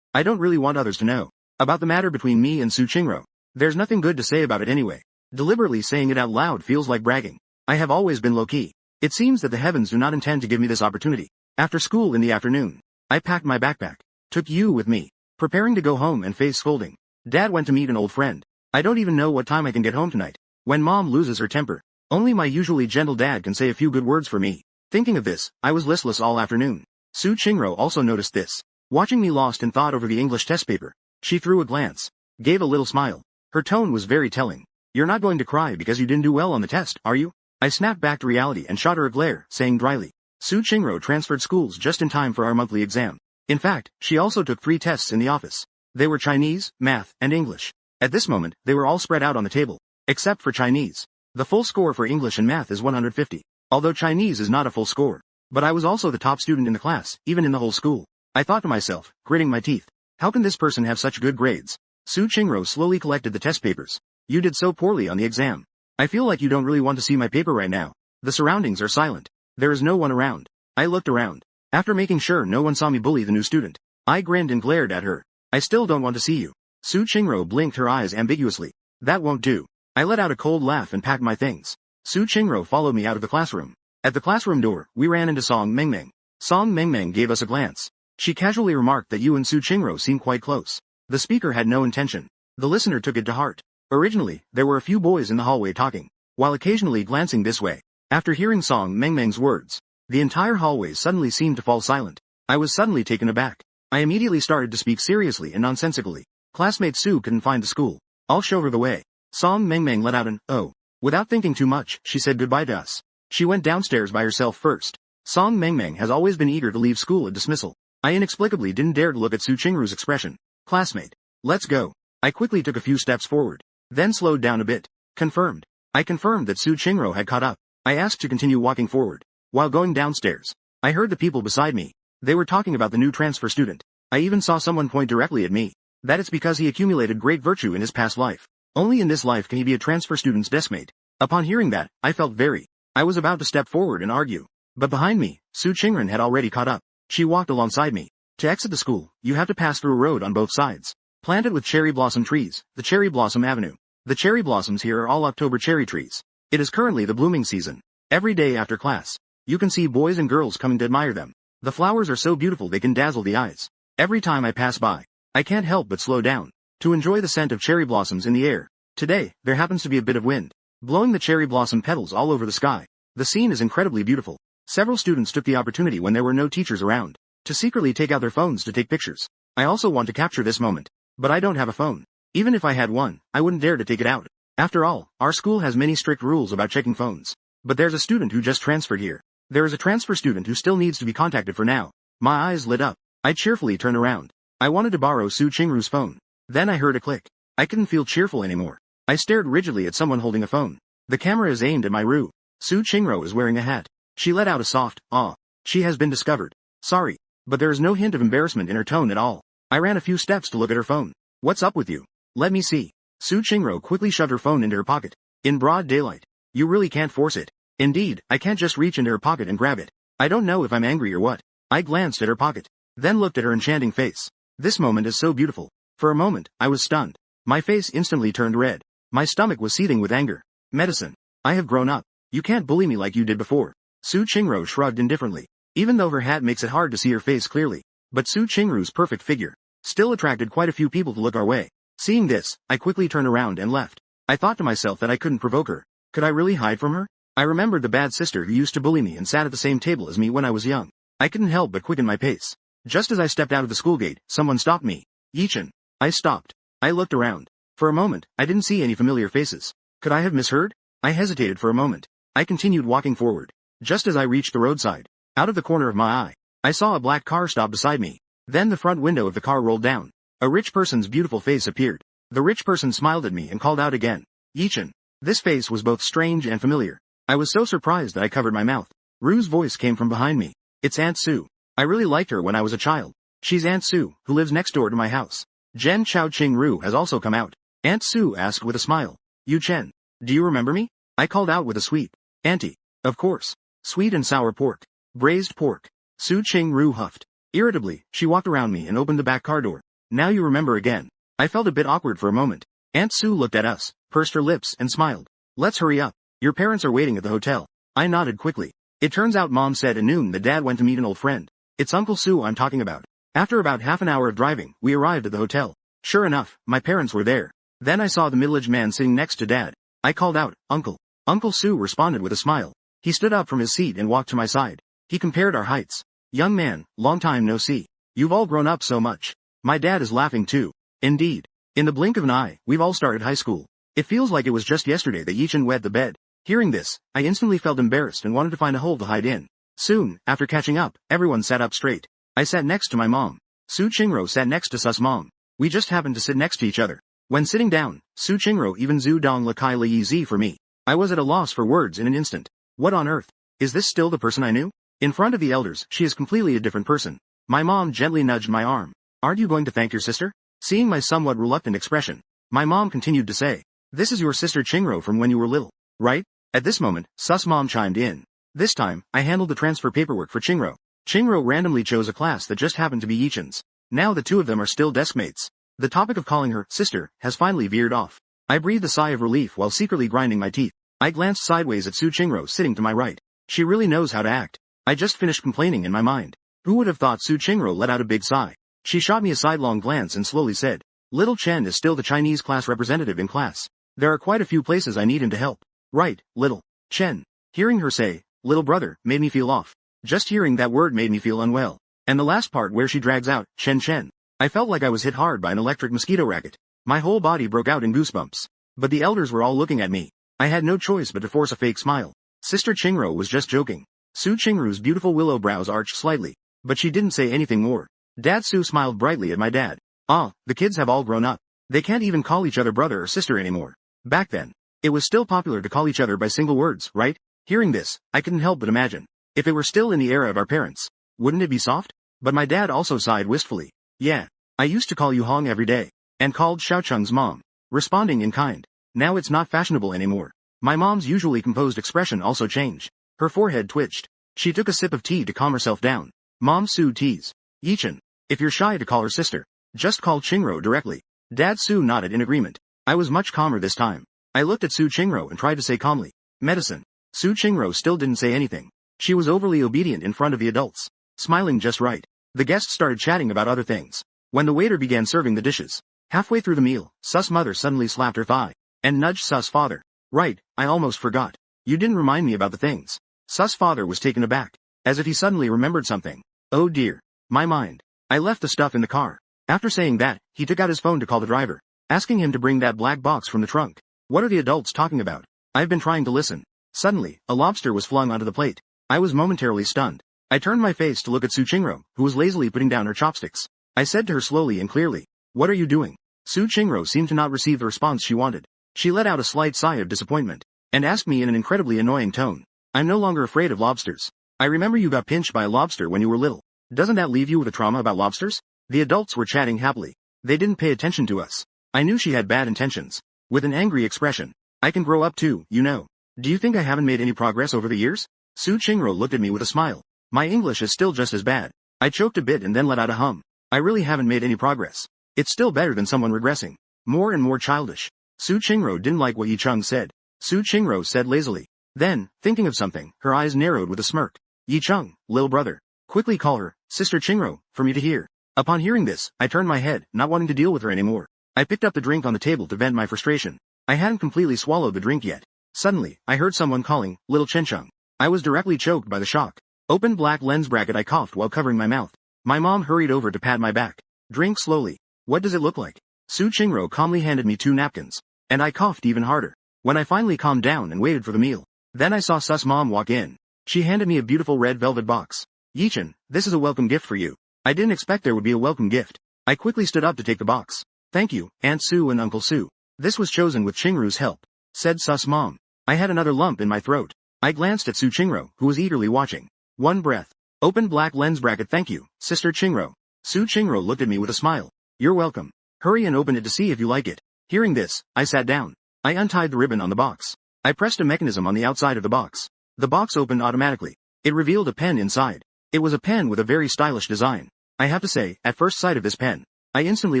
I don't really want others to know about the matter between me and Su Qingro. There's nothing good to say about it anyway. Deliberately saying it out loud feels like bragging. I have always been low-key. It seems that the heavens do not intend to give me this opportunity. After school in the afternoon, I packed my backpack. Took you with me. Preparing to go home and face scolding. Dad went to meet an old friend. I don't even know what time I can get home tonight. When Mom loses her temper. Only my usually gentle dad can say a few good words for me. Thinking of this, I was listless all afternoon. Su Qingro also noticed this. Watching me lost in thought over the English test paper. She threw a glance. Gave a little smile. Her tone was very telling. You're not going to cry because you didn't do well on the test, are you? I snapped back to reality and shot her a glare, saying dryly. Su Qingro transferred schools just in time for our monthly exam. In fact, she also took 3 tests in the office. They were Chinese, math, and English. At this moment, they were all spread out on the table. Except for Chinese. The full score for English and math is 150. Although Chinese is not a full score. But I was also the top student in the class, even in the whole school. I thought to myself, gritting my teeth. How can this person have such good grades? Su Qingro slowly collected the test papers. You did so poorly on the exam. I feel like you don't really want to see my paper right now. The surroundings are silent. There is no one around. I looked around. After making sure no one saw me bully the new student, I grinned and glared at her. I still don't want to see you. Su Qingro blinked her eyes ambiguously. That won't do. I let out a cold laugh and packed my things. Su Qingro followed me out of the classroom. At the classroom door, we ran into Song Mengmeng. Song Mengmeng gave us a glance. She casually remarked that you and Su Qingro seem quite close. The speaker had no intention. The listener took it to heart. Originally, there were a few boys in the hallway talking, while occasionally glancing this way. After hearing Song Mengmeng's words, the entire hallway suddenly seemed to fall silent. I was suddenly taken aback. I immediately started to speak seriously and nonsensically. Classmate Su couldn't find the school. I'll show her the way. Song Mengmeng let out an, oh. Without thinking too much, she said goodbye to us. She went downstairs by herself first. Song Mengmeng has always been eager to leave school at dismissal. I inexplicably didn't dare to look at Su Qingru's expression. Classmate. Let's go. I quickly took a few steps forward. Then slowed down a bit. Confirmed. I confirmed that Su Qingro had caught up. I asked to continue walking forward. While going downstairs, I heard the people beside me. They were talking about the new transfer student. I even saw someone point directly at me. That it's because he accumulated great virtue in his past life. Only in this life can he be a transfer student's deskmate. Upon hearing that, I felt very. I was about to step forward and argue. But behind me, Su Qingren had already caught up. She walked alongside me. To exit the school, you have to pass through a road on both sides. Planted with cherry blossom trees, the Cherry Blossom Avenue. The cherry blossoms here are all October cherry trees. It is currently the blooming season. Every day after class, you can see boys and girls coming to admire them. The flowers are so beautiful they can dazzle the eyes. Every time I pass by, I can't help but slow down to enjoy the scent of cherry blossoms in the air. Today, there happens to be a bit of wind, blowing the cherry blossom petals all over the sky. The scene is incredibly beautiful. Several students took the opportunity when there were no teachers around to secretly take out their phones to take pictures. I also want to capture this moment, but I don't have a phone. Even if I had one, I wouldn't dare to take it out. After all, our school has many strict rules about checking phones. But there's a student who just transferred here. There is a transfer student who still needs to be contacted for now. My eyes lit up. I cheerfully turned around. I wanted to borrow Su Qingru's phone. Then I heard a click. I couldn't feel cheerful anymore. I stared rigidly at someone holding a phone. The camera is aimed at my Ru. Su Qingru is wearing a hat. She let out a soft, ah. She has been discovered. Sorry. But there is no hint of embarrassment in her tone at all. I ran a few steps to look at her phone. What's up with you? Let me see. Su Qingru quickly shoved her phone into her pocket. In broad daylight. You really can't force it. Indeed, I can't just reach into her pocket and grab it. I don't know if I'm angry or what. I glanced at her pocket. Then looked at her enchanting face. This moment is so beautiful. For a moment, I was stunned. My face instantly turned red. My stomach was seething with anger. Medicine. I have grown up. You can't bully me like you did before. Su Qingru shrugged indifferently. Even though her hat makes it hard to see her face clearly. But Su Qingru's perfect figure still attracted quite a few people to look our way. Seeing this, I quickly turned around and left. I thought to myself that I couldn't provoke her. Could I really hide from her? I remembered the bad sister who used to bully me and sat at the same table as me when I was young. I couldn't help but quicken my pace. Just as I stepped out of the school gate, someone stopped me. Yichin. I stopped. I looked around. For a moment, I didn't see any familiar faces. Could I have misheard? I hesitated for a moment. I continued walking forward. Just as I reached the roadside, out of the corner of my eye, I saw a black car stop beside me. Then the front window of the car rolled down. A rich person's beautiful face appeared. The rich person smiled at me and called out again. Yichin. This face was both strange and familiar. I was so surprised that I covered my mouth. Ru's voice came from behind me. It's Aunt Sue. I really liked her when I was a child. She's Aunt Sue, who lives next door to my house. Jen Chao Ching Ru has also come out. Aunt Sue asked with a smile. Yu Chen. Do you remember me? I called out with a sweet. Auntie. Of course. Sweet and sour pork. Braised pork. Su Ching Ru huffed. Irritably, she walked around me and opened the back car door. Now you remember again. I felt a bit awkward for a moment. Aunt Sue looked at us, pursed her lips and smiled. Let's hurry up. Your parents are waiting at the hotel. I nodded quickly. It turns out Mom said at noon that Dad went to meet an old friend. It's Uncle Sue I'm talking about. After about half an hour of driving, we arrived at the hotel. Sure enough, my parents were there. Then I saw the middle-aged man sitting next to Dad. I called out, "Uncle." Uncle Sue responded with a smile. He stood up from his seat and walked to my side. He compared our heights. "Young man, long time no see. You've all grown up so much." My dad is laughing too. Indeed. In the blink of an eye, we've all started high school. It feels like it was just yesterday that Yichin wet the bed. Hearing this, I instantly felt embarrassed and wanted to find a hole to hide in. Soon, after catching up, everyone sat up straight. I sat next to my mom. Su Qingro sat next to Sus' mom. We just happened to sit next to each other. When sitting down, Su Qingro even Zhu Dong Lakai Li Z for me. I was at a loss for words in an instant. What on earth? Is this still the person I knew? In front of the elders, she is completely a different person. My mom gently nudged my arm. "Aren't you going to thank your sister?" Seeing my somewhat reluctant expression, my mom continued to say, "This is your sister Qingro from when you were little, right?" At this moment, Sus' mom chimed in. This time, I handled the transfer paperwork for Qingro. Qingro randomly chose a class that just happened to be Yichin's. Now the two of them are still deskmates. The topic of calling her sister has finally veered off. I breathed a sigh of relief while secretly grinding my teeth. I glanced sideways at Su Qingro sitting to my right. She really knows how to act. I just finished complaining in my mind. Who would have thought Su Qingro let out a big sigh? She shot me a sidelong glance and slowly said, "Little Chen is still the Chinese class representative in class. There are quite a few places I need him to help." "Right, little Chen." Hearing her say, "little brother," made me feel off. Just hearing that word made me feel unwell. And the last part where she drags out, "Chen Chen." I felt like I was hit hard by an electric mosquito racket. My whole body broke out in goosebumps. But the elders were all looking at me. I had no choice but to force a fake smile. Sister Qingro was just joking. Su Qingru's beautiful willow brows arched slightly, but she didn't say anything more. Dad Su smiled brightly at my dad. "Ah, the kids have all grown up. They can't even call each other brother or sister anymore. Back then, it was still popular to call each other by single words, right?" Hearing this, I couldn't help but imagine. If it were still in the era of our parents, wouldn't it be soft? But my dad also sighed wistfully. "Yeah, I used to call you Hong every day." And called Xiaocheng's mom, responding in kind. Now it's not fashionable anymore. My mom's usually composed expression also changed. Her forehead twitched. She took a sip of tea to calm herself down. Mom Su teased, "Yichin, if you're shy to call her sister, just call Qingro directly." Dad Su nodded in agreement. I was much calmer this time. I looked at Su Qingro and tried to say calmly, "Medicine." Su Qingro still didn't say anything. She was overly obedient in front of the adults, smiling just right. The guests started chatting about other things. When the waiter began serving the dishes, halfway through the meal, Sus' mother suddenly slapped her thigh and nudged Sus' father. "Right, I almost forgot. You didn't remind me about the things." Sus' father was taken aback, as if he suddenly remembered something. "Oh dear. My mind. I left the stuff in the car." After saying that, he took out his phone to call the driver, asking him to bring that black box from the trunk. What are the adults talking about? I've been trying to listen. Suddenly, a lobster was flung onto the plate. I was momentarily stunned. I turned my face to look at Su Qingro, who was lazily putting down her chopsticks. I said to her slowly and clearly, "What are you doing?" Su Qingro seemed to not receive the response she wanted. She let out a slight sigh of disappointment, and asked me in an incredibly annoying tone, "I'm no longer afraid of lobsters. I remember you got pinched by a lobster when you were little. Doesn't that leave you with a trauma about lobsters?" The adults were chatting happily. They didn't pay attention to us. I knew she had bad intentions. With an angry expression, "I can grow up too, you know. Do you think I haven't made any progress over the years?" Su Qingro looked at me with a smile. "My English is still just as bad." I choked a bit and then let out a hum. "I really haven't made any progress. It's still better than someone regressing. More and more childish." Su Qingro didn't like what Yi Chung said. Su Qingro said lazily. Then, thinking of something, her eyes narrowed with a smirk. "Yi Chung, little brother. Quickly call her, Sister Qingro, for me to hear." Upon hearing this, I turned my head, not wanting to deal with her anymore. I picked up the drink on the table to vent my frustration. I hadn't completely swallowed the drink yet. Suddenly, I heard someone calling, "Little Chencheng." I was directly choked by the shock. Open black lens bracket, I coughed while covering my mouth. My mom hurried over to pat my back. "Drink slowly. What does it look like?" Su Qingro calmly handed me 2 napkins. And I coughed even harder. When I finally calmed down and waited for the meal, then I saw Sus' mom walk in. She handed me a beautiful red velvet box. "Yichin, this is a welcome gift for you." I didn't expect there would be a welcome gift. I quickly stood up to take the box. "Thank you, Aunt Sue and Uncle Sue. This was chosen with Qingru's help," said Sus' mom. I had another lump in my throat. I glanced at Su Qingro, who was eagerly watching. One breath. Open black lens bracket. "Thank you, Sister Qingro." Su Qingro looked at me with a smile. "You're welcome. Hurry and open it to see if you like it." Hearing this, I sat down. I untied the ribbon on the box. I pressed a mechanism on the outside of the box. The box opened automatically. It revealed a pen inside. It was a pen with a very stylish design. I have to say, at first sight of this pen, I instantly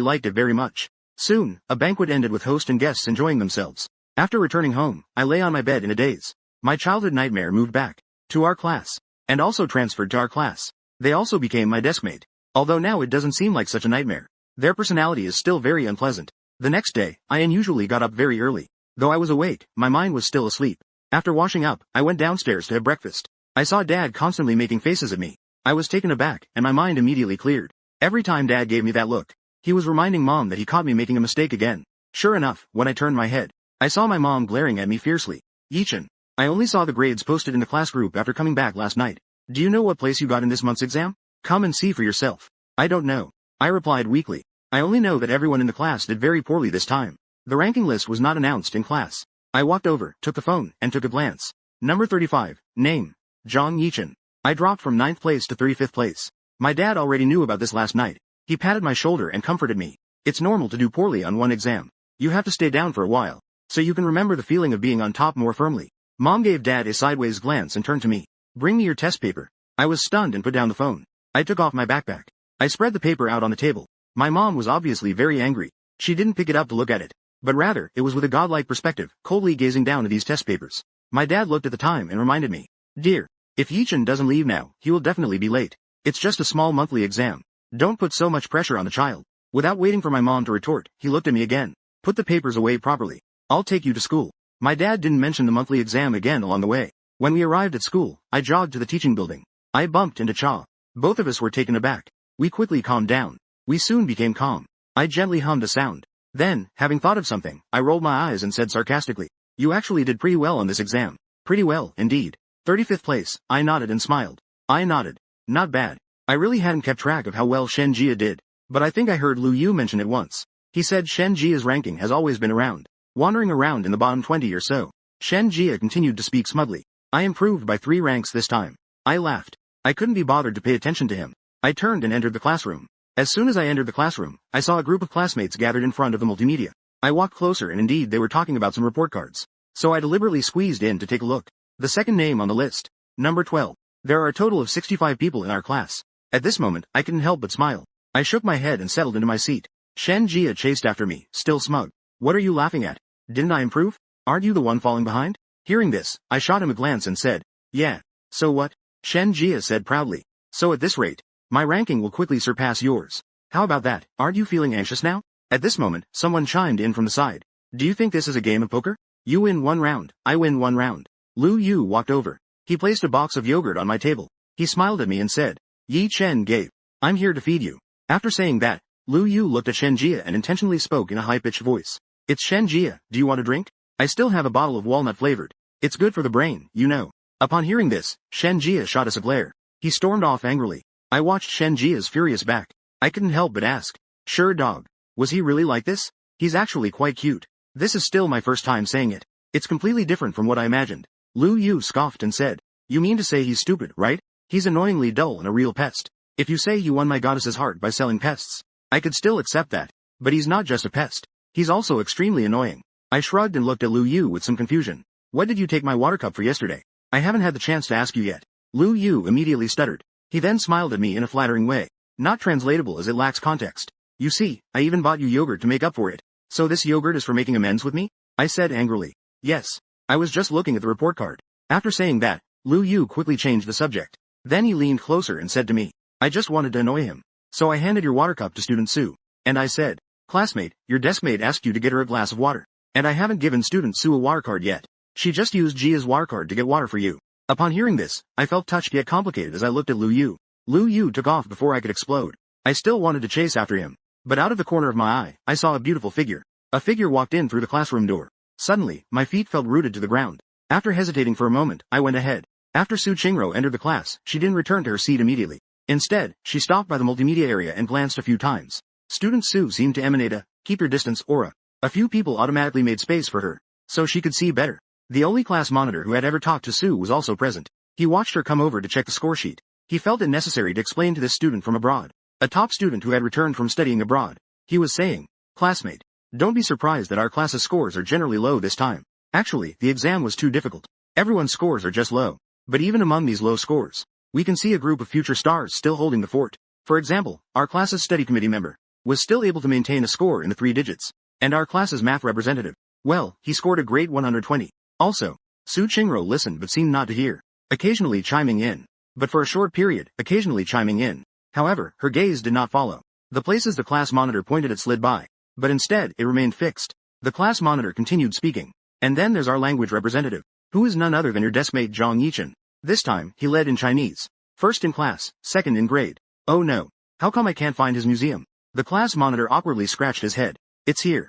liked it very much. Soon, a banquet ended with host and guests enjoying themselves. After returning home, I lay on my bed in a daze. My childhood nightmare moved back to our class, and also transferred to our class. They also became my deskmate. Although now it doesn't seem like such a nightmare. Their personality is still very unpleasant. The next day, I unusually got up very early. Though I was awake, my mind was still asleep. After washing up, I went downstairs to have breakfast. I saw Dad constantly making faces at me. I was taken aback, and my mind immediately cleared. Every time Dad gave me that look, he was reminding Mom that he caught me making a mistake again. Sure enough, when I turned my head, I saw my mom glaring at me fiercely. Yichin, I only saw the grades posted in the class group after coming back last night. Do you know what place you got in this month's exam? Come and see for yourself. I don't know. I replied weakly. I only know that everyone in the class did very poorly this time. The ranking list was not announced in class. I walked over, took the phone, and took a glance. Number 35, name, Zhang Yichin. I dropped from 9th place to 35th place. My dad already knew about this last night. He patted my shoulder and comforted me. It's normal to do poorly on one exam. You have to stay down for a while, so you can remember the feeling of being on top more firmly. Mom gave Dad a sideways glance and turned to me. Bring me your test paper. I was stunned and put down the phone. I took off my backpack. I spread the paper out on the table. My mom was obviously very angry. She didn't pick it up to look at it, but rather, it was with a godlike perspective, coldly gazing down at these test papers. My dad looked at the time and reminded me. Dear, if Yichin doesn't leave now, he will definitely be late. It's just a small monthly exam. Don't put so much pressure on the child. Without waiting for my mom to retort, he looked at me again. Put the papers away properly. I'll take you to school. My dad didn't mention the monthly exam again along the way. When we arrived at school, I jogged to the teaching building. I bumped into Cha. Both of us were taken aback. We quickly calmed down. We soon became calm. I gently hummed a sound. Then, having thought of something, I rolled my eyes and said sarcastically, You actually did pretty well on this exam. Pretty well, indeed. 35th place. I nodded and smiled. I nodded. Not bad. I really hadn't kept track of how well Shen Jia did, but I think I heard Lu Yu mention it once. He said Shen Jia's ranking has always been around, wandering around in the bottom 20 or so. Shen Jia continued to speak smugly. I improved by 3 ranks this time. I laughed. I couldn't be bothered to pay attention to him. I turned and entered the classroom. As soon as I entered the classroom, I saw a group of classmates gathered in front of the multimedia. I walked closer and indeed they were talking about some report cards. So I deliberately squeezed in to take a look. The second name on the list. Number 12. There are a total of 65 people in our class. At this moment, I couldn't help but smile. I shook my head and settled into my seat. Shen Jia chased after me, still smug. What are you laughing at? Didn't I improve? Aren't you the one falling behind? Hearing this, I shot him a glance and said, Yeah. So what? Shen Jia said proudly. So at this rate, my ranking will quickly surpass yours. How about that? Aren't you feeling anxious now? At this moment, someone chimed in from the side. Do you think this is a game of poker? You win 1 round, I win 1 round. Lu Yu walked over. He placed a box of yogurt on my table. He smiled at me and said, Yi Chen gave. I'm here to feed you. After saying that, Lu Yu looked at Shen Jia and intentionally spoke in a high-pitched voice. It's Shen Jia, do you want a drink? I still have a bottle of walnut flavored. It's good for the brain, you know. Upon hearing this, Shen Jia shot us a glare. He stormed off angrily. I watched Shen Jia's furious back. I couldn't help but ask. Sure dog. Was he really like this? He's actually quite cute. This is still my first time saying it. It's completely different from what I imagined. Lu Yu scoffed and said, You mean to say he's stupid, right? He's annoyingly dull and a real pest. If you say you won my goddess's heart by selling pests, I could still accept that. But he's not just a pest. He's also extremely annoying. I shrugged and looked at Lu Yu with some confusion. What did you take my water cup for yesterday? I haven't had the chance to ask you yet. Lu Yu immediately stuttered. He then smiled at me in a flattering way. Not translatable as it lacks context. You see, I even bought you yogurt to make up for it. So this yogurt is for making amends with me? I said angrily. Yes. I was just looking at the report card. After saying that, Lu Yu quickly changed the subject. Then he leaned closer and said to me, I just wanted to annoy him. So I handed your water cup to student Sue. And I said, Classmate, your deskmate asked you to get her a glass of water. And I haven't given student Sue a water card yet. She just used Jia's water card to get water for you. Upon hearing this, I felt touched yet complicated as I looked at Lu Yu. Lu Yu took off before I could explode. I still wanted to chase after him. But out of the corner of my eye, I saw a beautiful figure. A figure walked in through the classroom door. Suddenly, my feet felt rooted to the ground. After hesitating for a moment, I went ahead. After Su Qingro entered the class, she didn't return to her seat immediately. Instead, she stopped by the multimedia area and glanced a few times. Student Su seemed to emanate a keep your distance aura. A few people automatically made space for her, so she could see better. The only class monitor who had ever talked to Su was also present. He watched her come over to check the score sheet. He felt it necessary to explain to this student from abroad, a top student who had returned from studying abroad. He was saying, Classmate, don't be surprised that our class's scores are generally low this time. Actually, the exam was too difficult. Everyone's scores are just low. But even among these low scores, we can see a group of future stars still holding the fort. For example, our class's study committee member was still able to maintain a score in the 3 digits. And our class's math representative, well, he scored a great 120. Also, Su Qingro listened but seemed not to hear, occasionally chiming in. but for a short period, occasionally chiming in. However, her gaze did not follow the places the class monitor pointed at slid by, but instead, it remained fixed. The class monitor continued speaking. And then there's our language representative, who is none other than your deskmate Zhang Yichen. This time, he led in Chinese. First in class, second in grade. Oh no. How come I can't find his museum? The class monitor awkwardly scratched his head. It's here.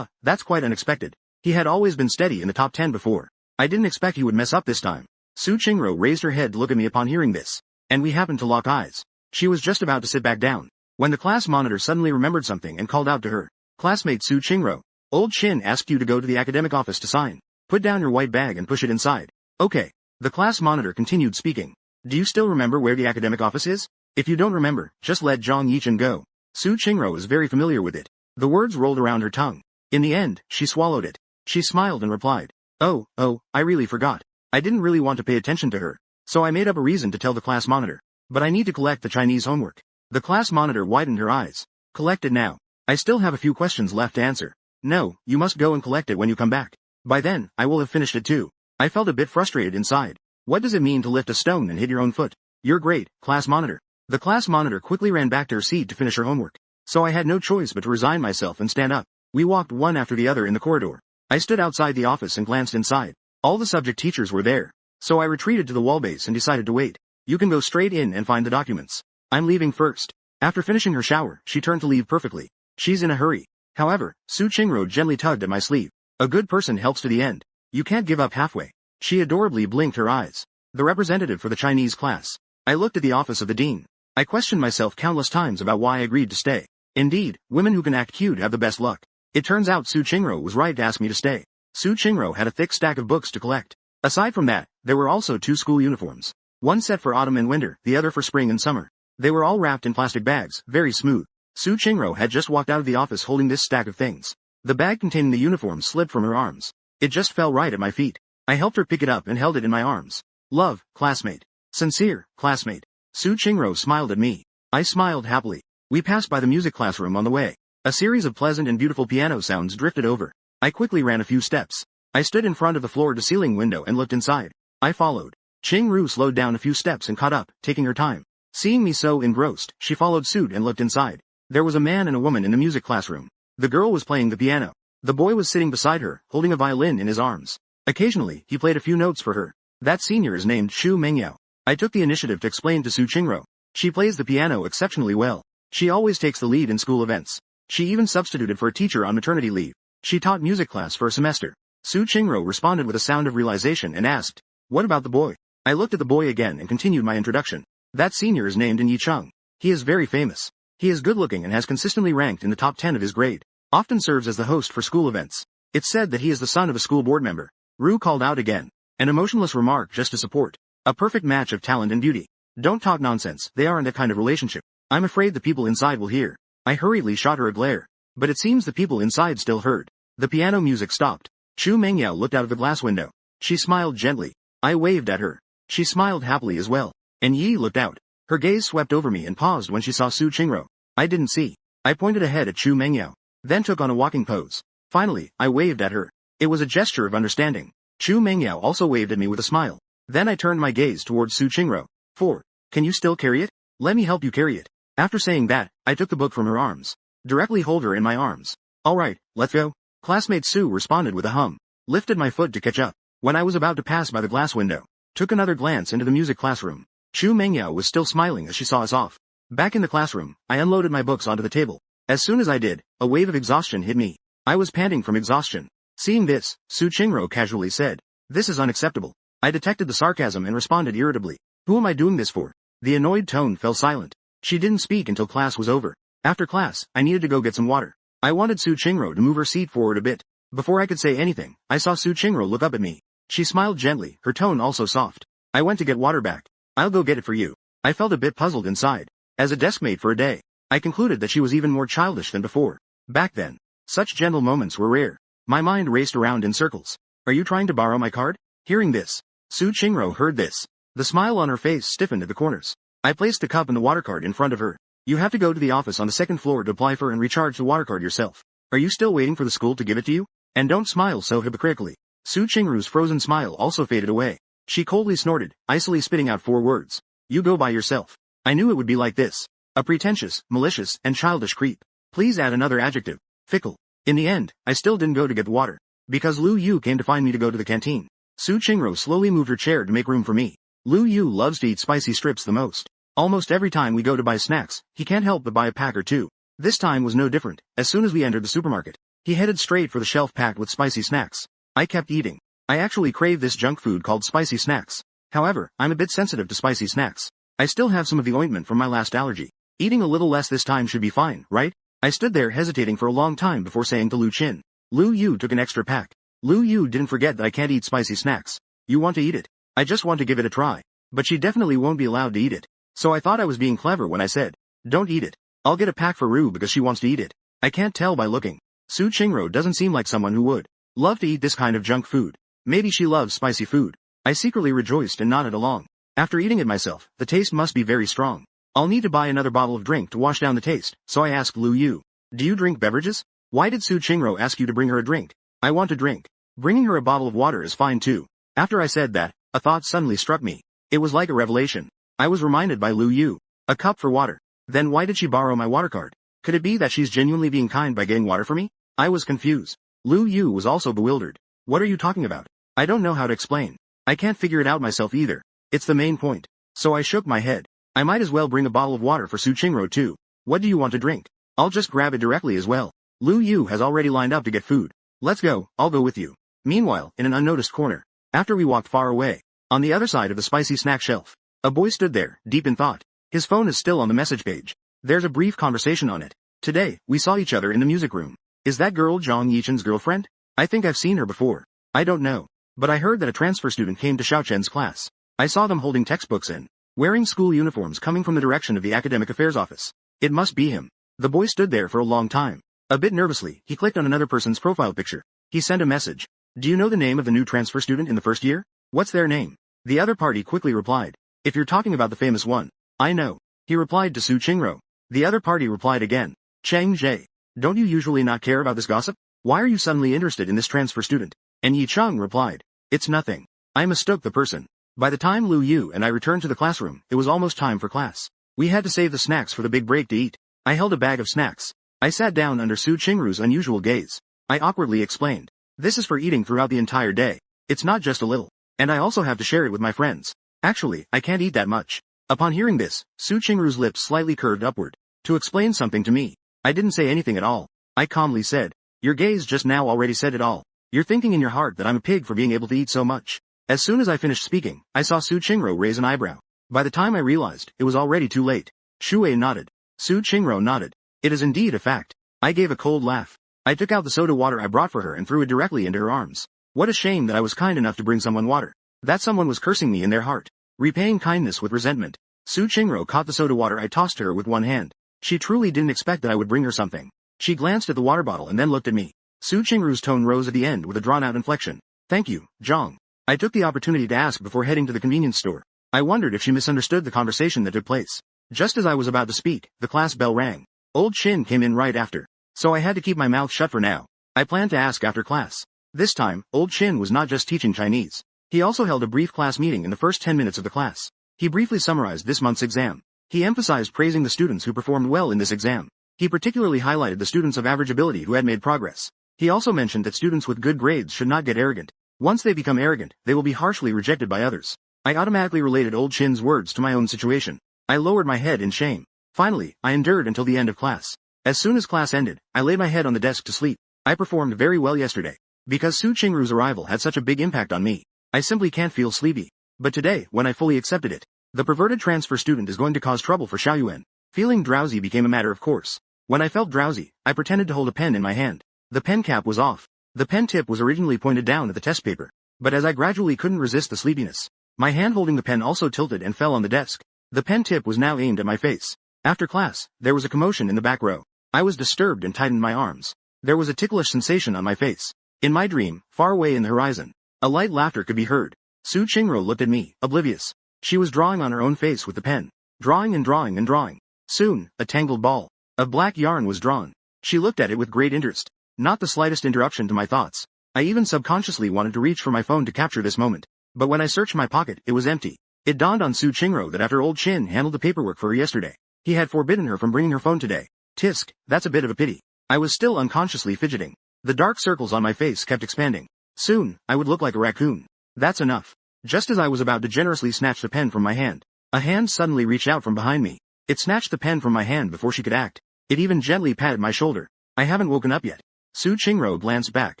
That's quite unexpected. He had always been steady in the top 10 before. I didn't expect he would mess up this time. Su Qingro raised her head to look at me upon hearing this. And we happened to lock eyes. She was just about to sit back down, when the class monitor suddenly remembered something and called out to her. Classmate Su Qingro. Old Chin asked you to go to the academic office to sign. Put down your white bag and push it inside. Okay. The class monitor continued speaking. Do you still remember where the academic office is? If you don't remember, just let Zhang Yichen go. Su Qingro is very familiar with it. The words rolled around her tongue. In the end, she swallowed it. She smiled and replied. Oh, I really forgot. I didn't really want to pay attention to her, so I made up a reason to tell the class monitor. But I need to collect the Chinese homework. The class monitor widened her eyes. Collect it now. I still have a few questions left to answer. No, you must go and collect it when you come back. By then, I will have finished it too. I felt a bit frustrated inside. What does it mean to lift a stone and hit your own foot? You're great, class monitor. The class monitor quickly ran back to her seat to finish her homework. So I had no choice but to resign myself and stand up. We walked one after the other in the corridor. I stood outside the office and glanced inside. All the subject teachers were there. So I retreated to the wall base and decided to wait. You can go straight in and find the documents. I'm leaving first. After finishing her shower, she turned to leave perfectly. She's in a hurry. However, Su Qingro gently tugged at my sleeve. A good person helps to the end. You can't give up halfway. She adorably blinked her eyes. The representative for the Chinese class. I looked at the office of the dean. I questioned myself countless times about why I agreed to stay. Indeed, women who can act cute have the best luck. It turns out Su Qingro was right to ask me to stay. Su Qingro had a thick stack of books to collect. Aside from that, there were also 2 school uniforms. One set for autumn and winter, the other for spring and summer. They were all wrapped in plastic bags, very smooth. Su Qingro had just walked out of the office holding this stack of things. The bag containing the uniform slipped from her arms. It just fell right at my feet. I helped her pick it up and held it in my arms. Love, classmate. Sincere, classmate. Su Qingro smiled at me. I smiled happily. We passed by the music classroom on the way. A series of pleasant and beautiful piano sounds drifted over. I quickly ran a few steps. I stood in front of the floor-to-ceiling window and looked inside. I followed. Qing Ru slowed down a few steps and caught up, taking her time. Seeing me so engrossed, she followed suit and looked inside. There was a man and a woman in the music classroom. The girl was playing the piano. The boy was sitting beside her, holding a violin in his arms. Occasionally, he played a few notes for her. That senior is named Xu Mengyao. I took the initiative to explain to Su Qingro. She plays the piano exceptionally well. She always takes the lead in school events. She even substituted for a teacher on maternity leave. She taught music class for a semester. Su Qingro responded with a sound of realization and asked, "What about the boy?" I looked at the boy again and continued my introduction. That senior is named Yicheng. He is very famous. He is good-looking and has consistently ranked in the top 10 of his grade. Often serves as the host for school events. It's said that he is the son of a school board member. Ru called out again. An emotionless remark just to support. A perfect match of talent and beauty. Don't talk nonsense, they aren't that kind of relationship. I'm afraid the people inside will hear. I hurriedly shot her a glare. But it seems the people inside still heard. The piano music stopped. Xu Mengyao looked out of the glass window. She smiled gently. I waved at her. She smiled happily as well. And Yi looked out. Her gaze swept over me and paused when she saw Su Qingro. I didn't see. I pointed ahead at Xu Mengyao. Then took on a walking pose. Finally, I waved at her. It was a gesture of understanding. Xu Mengyao also waved at me with a smile. Then I turned my gaze towards Su Qingro. 4. Can you still carry it? Let me help you carry it. After saying that, I took the book from her arms. Directly hold her in my arms. Alright, let's go. Classmate Su responded with a hum. Lifted my foot to catch up. When I was about to pass by the glass window, took another glance into the music classroom. Xu Mengyao was still smiling as she saw us off. Back in the classroom, I unloaded my books onto the table. As soon as I did, a wave of exhaustion hit me. I was panting from exhaustion. Seeing this, Su Qingro casually said, "This is unacceptable." I detected the sarcasm and responded irritably. "Who am I doing this for?" The annoyed tone fell silent. She didn't speak until class was over. After class, I needed to go get some water. I wanted Su Qingro to move her seat forward a bit. Before I could say anything, I saw Su Qingro look up at me. She smiled gently, her tone also soft. I went to get water back. "I'll go get it for you." I felt a bit puzzled inside. As a deskmate for a day, I concluded that she was even more childish than before. Back then, such gentle moments were rare. My mind raced around in circles. "Are you trying to borrow my card?" Hearing this, Su Qingro heard this. The smile on her face stiffened at the corners. I placed the cup and the water card in front of her. "You have to go to the office on the second floor to apply for and recharge the water card yourself. Are you still waiting for the school to give it to you? And don't smile so hypocritically." Su Qingru's frozen smile also faded away. She coldly snorted, icily spitting out 4 words. You go by yourself. I knew it would be like this. A pretentious, malicious, and childish creep. Please add another adjective. Fickle. In the end, I still didn't go to get the water. Because Lu Yu came to find me to go to the canteen. Su Qingro slowly moved her chair to make room for me. Lu Yu loves to eat spicy strips the most. Almost every time we go to buy snacks, he can't help but buy a pack or two. This time was no different. As soon as we entered the supermarket, he headed straight for the shelf packed with spicy snacks. I kept eating. I actually crave this junk food called spicy snacks. However, I'm a bit sensitive to spicy snacks. I still have some of the ointment from my last allergy. Eating a little less this time should be fine, right? I stood there hesitating for a long time before saying to Lu Qin. Lu Yu took an extra pack. Lu Yu didn't forget that I can't eat spicy snacks. You want to eat it? I just want to give it a try. But she definitely won't be allowed to eat it. So I thought I was being clever when I said, don't eat it. I'll get a pack for Ru because she wants to eat it. I can't tell by looking. Su Qingro doesn't seem like someone who would love to eat this kind of junk food. Maybe she loves spicy food. I secretly rejoiced and nodded along. After eating it myself, the taste must be very strong. I'll need to buy another bottle of drink to wash down the taste, so I asked Lu Yu. Do you drink beverages? Why did Su Qingro ask you to bring her a drink? I want to drink. Bringing her a bottle of water is fine too. After I said that, a thought suddenly struck me. It was like a revelation. I was reminded by Lu Yu. A cup for water. Then why did she borrow my water card? Could it be that she's genuinely being kind by getting water for me? I was confused. Lu Yu was also bewildered. What are you talking about? I don't know how to explain. I can't figure it out myself either. It's the main point. So I shook my head. I might as well bring a bottle of water for Su Qingro too. What do you want to drink? I'll just grab it directly as well. Lu Yu has already lined up to get food. Let's go, I'll go with you. Meanwhile, in an unnoticed corner, after we walked far away, on the other side of the spicy snack shelf, a boy stood there, deep in thought. His phone is still on the message page. There's a brief conversation on it. Today, we saw each other in the music room. Is that girl Zhang Yichen's girlfriend? I think I've seen her before. I don't know. But I heard that a transfer student came to Xiaochen's class. I saw them holding textbooks and wearing school uniforms coming from the direction of the academic affairs office. It must be him. The boy stood there for a long time. A bit nervously, he clicked on another person's profile picture. He sent a message. Do you know the name of the new transfer student in the first year? What's their name? The other party quickly replied. If you're talking about the famous one. I know. He replied to Su Qingro. The other party replied again. Cheng Zhe. Don't you usually not care about this gossip? Why are you suddenly interested in this transfer student? And Yi Cheng replied. It's nothing. I mistook the person. By the time Lu Yu and I returned to the classroom, it was almost time for class. We had to save the snacks for the big break to eat. I held a bag of snacks. I sat down under Su Qingru's unusual gaze. I awkwardly explained. This is for eating throughout the entire day. It's not just a little. And I also have to share it with my friends. Actually, I can't eat that much. Upon hearing this, Su Qingru's lips slightly curved upward. To explain something to me. I didn't say anything at all. I calmly said. Your gaze just now already said it all. You're thinking in your heart that I'm a pig for being able to eat so much. As soon as I finished speaking, I saw Su Qingro raise an eyebrow. By the time I realized, it was already too late. Shuei nodded. Su Qingro nodded. It is indeed a fact. I gave a cold laugh. I took out the soda water I brought for her and threw it directly into her arms. What a shame that I was kind enough to bring someone water. That someone was cursing me in their heart. Repaying kindness with resentment. Su Qingro caught the soda water I tossed to her with one hand. She truly didn't expect that I would bring her something. She glanced at the water bottle and then looked at me. Su Qingru's tone rose at the end with a drawn-out inflection. Thank you, Zhang. I took the opportunity to ask before heading to the convenience store. I wondered if she misunderstood the conversation that took place. Just as I was about to speak, the class bell rang. Old Chin came in right after. So I had to keep my mouth shut for now. I planned to ask after class. This time, Old Chin was not just teaching Chinese. He also held a brief class meeting in the first 10 minutes of the class. He briefly summarized this month's exam. He emphasized praising the students who performed well in this exam. He particularly highlighted the students of average ability who had made progress. He also mentioned that students with good grades should not get arrogant. Once they become arrogant, they will be harshly rejected by others. I automatically related Old Chin's words to my own situation. I lowered my head in shame. Finally, I endured until the end of class. As soon as class ended, I laid my head on the desk to sleep. I performed very well yesterday. Because Su Qingru's arrival had such a big impact on me, I simply can't feel sleepy. But today, when I fully accepted it, the perverted transfer student is going to cause trouble for Xiaoyuan. Feeling drowsy became a matter of course. When I felt drowsy, I pretended to hold a pen in my hand. The pen cap was off. The pen tip was originally pointed down at the test paper. But as I gradually couldn't resist the sleepiness, my hand holding the pen also tilted and fell on the desk. The pen tip was now aimed at my face. After class, there was a commotion in the back row. I was disturbed and tightened my arms. There was a ticklish sensation on my face. In my dream, far away in the horizon, a light laughter could be heard. Su Qingro looked at me, oblivious. She was drawing on her own face with the pen. Drawing and drawing and drawing. Soon, a tangled ball of black yarn was drawn. She looked at it with great interest. Not the slightest interruption to my thoughts. I even subconsciously wanted to reach for my phone to capture this moment. But when I searched my pocket, it was empty. It dawned on Su Qingro that after old Chin handled the paperwork for her yesterday, he had forbidden her from bringing her phone today. Tisk, that's a bit of a pity. I was still unconsciously fidgeting. The dark circles on my face kept expanding. Soon, I would look like a raccoon. That's enough. Just as I was about to generously snatch the pen from my hand, a hand suddenly reached out from behind me. It snatched the pen from my hand before she could act. It even gently patted my shoulder. I haven't woken up yet. Su Qingro glanced back.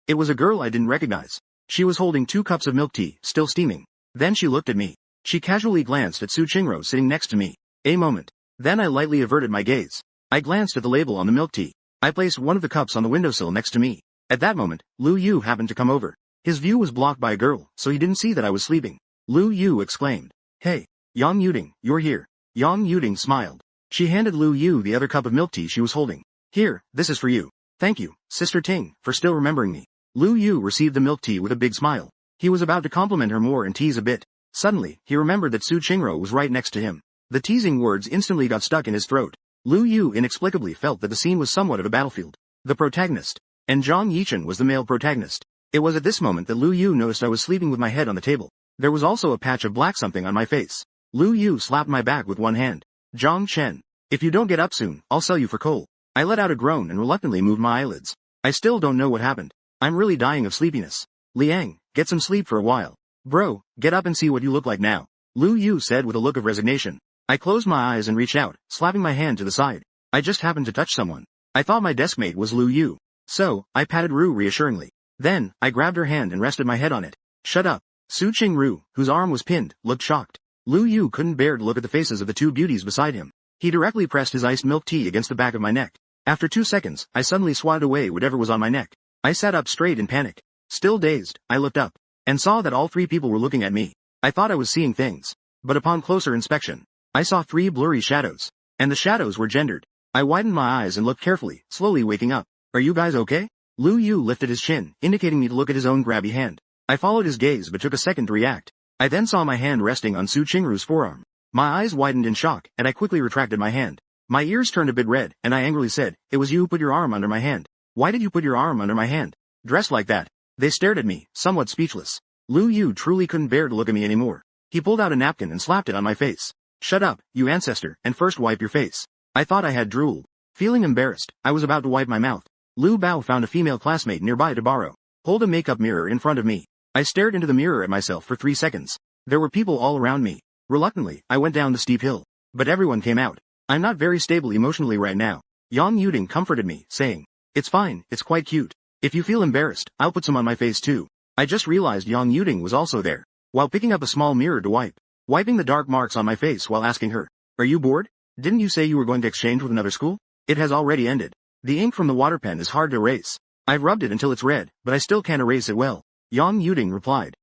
It was a girl I didn't recognize. She was holding 2 cups of milk tea, still steaming. Then she looked at me. She casually glanced at Su Qingro sitting next to me. A moment. Then I lightly averted my gaze. I glanced at the label on the milk tea. I placed one of the cups on the windowsill next to me. At that moment, Lu Yu happened to come over. His view was blocked by a girl, so he didn't see that I was sleeping. Lu Yu exclaimed. Hey, Yang Yuding, you're here. Yang Yuding smiled. She handed Lu Yu the other cup of milk tea she was holding. Here, this is for you. Thank you, Sister Ting, for still remembering me. Lu Yu received the milk tea with a big smile. He was about to compliment her more and tease a bit. Suddenly, he remembered that Su Qingro was right next to him. The teasing words instantly got stuck in his throat. Lu Yu inexplicably felt that the scene was somewhat of a battlefield. The protagonist. And Zhang Yichen was the male protagonist. It was at this moment that Lu Yu noticed I was sleeping with my head on the table. There was also a patch of black something on my face. Lu Yu slapped my back with one hand. Zhang Chen. If you don't get up soon, I'll sell you for coal. I let out a groan and reluctantly moved my eyelids. I still don't know what happened. I'm really dying of sleepiness. Liang, get some sleep for a while. Bro, get up and see what you look like now. Lu Yu said with a look of resignation. I closed my eyes and reached out, slapping my hand to the side. I just happened to touch someone. I thought my deskmate was Lu Yu. So, I patted Ru reassuringly. Then, I grabbed her hand and rested my head on it. Shut up. Su Qingru, whose arm was pinned, looked shocked. Lu Yu couldn't bear to look at the faces of the 2 beauties beside him. He directly pressed his iced milk tea against the back of my neck. After 2 seconds, I suddenly swatted away whatever was on my neck. I sat up straight in panic. Still dazed, I looked up, and saw that all 3 people were looking at me. I thought I was seeing things. But upon closer inspection, I saw 3 blurry shadows. And the shadows were gendered. I widened my eyes and looked carefully, slowly waking up. Are you guys okay? Lu Yu lifted his chin, indicating me to look at his own grabby hand. I followed his gaze but took a second to react. I then saw my hand resting on Su Qingru's forearm. My eyes widened in shock, and I quickly retracted my hand. My ears turned a bit red, and I angrily said, It was you who put your arm under my hand. Why did you put your arm under my hand? Dressed like that. They stared at me, somewhat speechless. Lu Yu truly couldn't bear to look at me anymore. He pulled out a napkin and slapped it on my face. Shut up, you ancestor, and first wipe your face. I thought I had drooled. Feeling embarrassed, I was about to wipe my mouth. Lu Bao found a female classmate nearby to borrow. Hold a makeup mirror in front of me. I stared into the mirror at myself for 3 seconds. There were people all around me. Reluctantly, I went down the steep hill. But everyone came out. I'm not very stable emotionally right now. Yang Yuding comforted me, saying, It's fine, it's quite cute. If you feel embarrassed, I'll put some on my face too. I just realized Yang Yuding was also there. While picking up a small mirror to wipe. Wiping the dark marks on my face while asking her, Are you bored? Didn't you say you were going to exchange with another school? It has already ended. The ink from the water pen is hard to erase. I've rubbed it until it's red, but I still can't erase it well. Yang Yuding replied.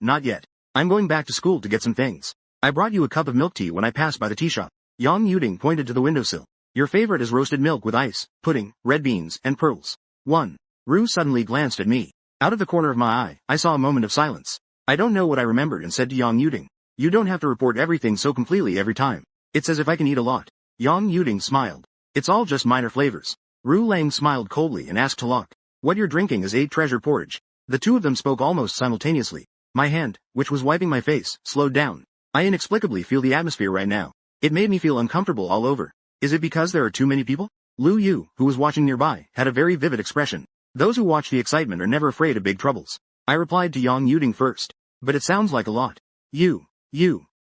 Not yet. I'm going back to school to get some things. I brought you a cup of milk tea when I passed by the tea shop. Yang Yuding pointed to the windowsill. Your favorite is roasted milk with ice, pudding, red beans, and pearls. 1. Ru suddenly glanced at me. Out of the corner of my eye, I saw a moment of silence. I don't know what I remembered and said to Yang Yuding. You don't have to report everything so completely every time. It's as if I can eat a lot. Yang Yuding smiled. It's all just minor flavors. Ru Lang smiled coldly and asked Talok. What you're drinking is 8 treasure porridge. The 2 of them spoke almost simultaneously. My hand, which was wiping my face, slowed down. I inexplicably feel the atmosphere right now. It made me feel uncomfortable all over. Is it because there are too many people? Lu Yu, who was watching nearby, had a very vivid expression. Those who watch the excitement are never afraid of big troubles. I replied to Yang Yuding first. But it sounds like a lot. You.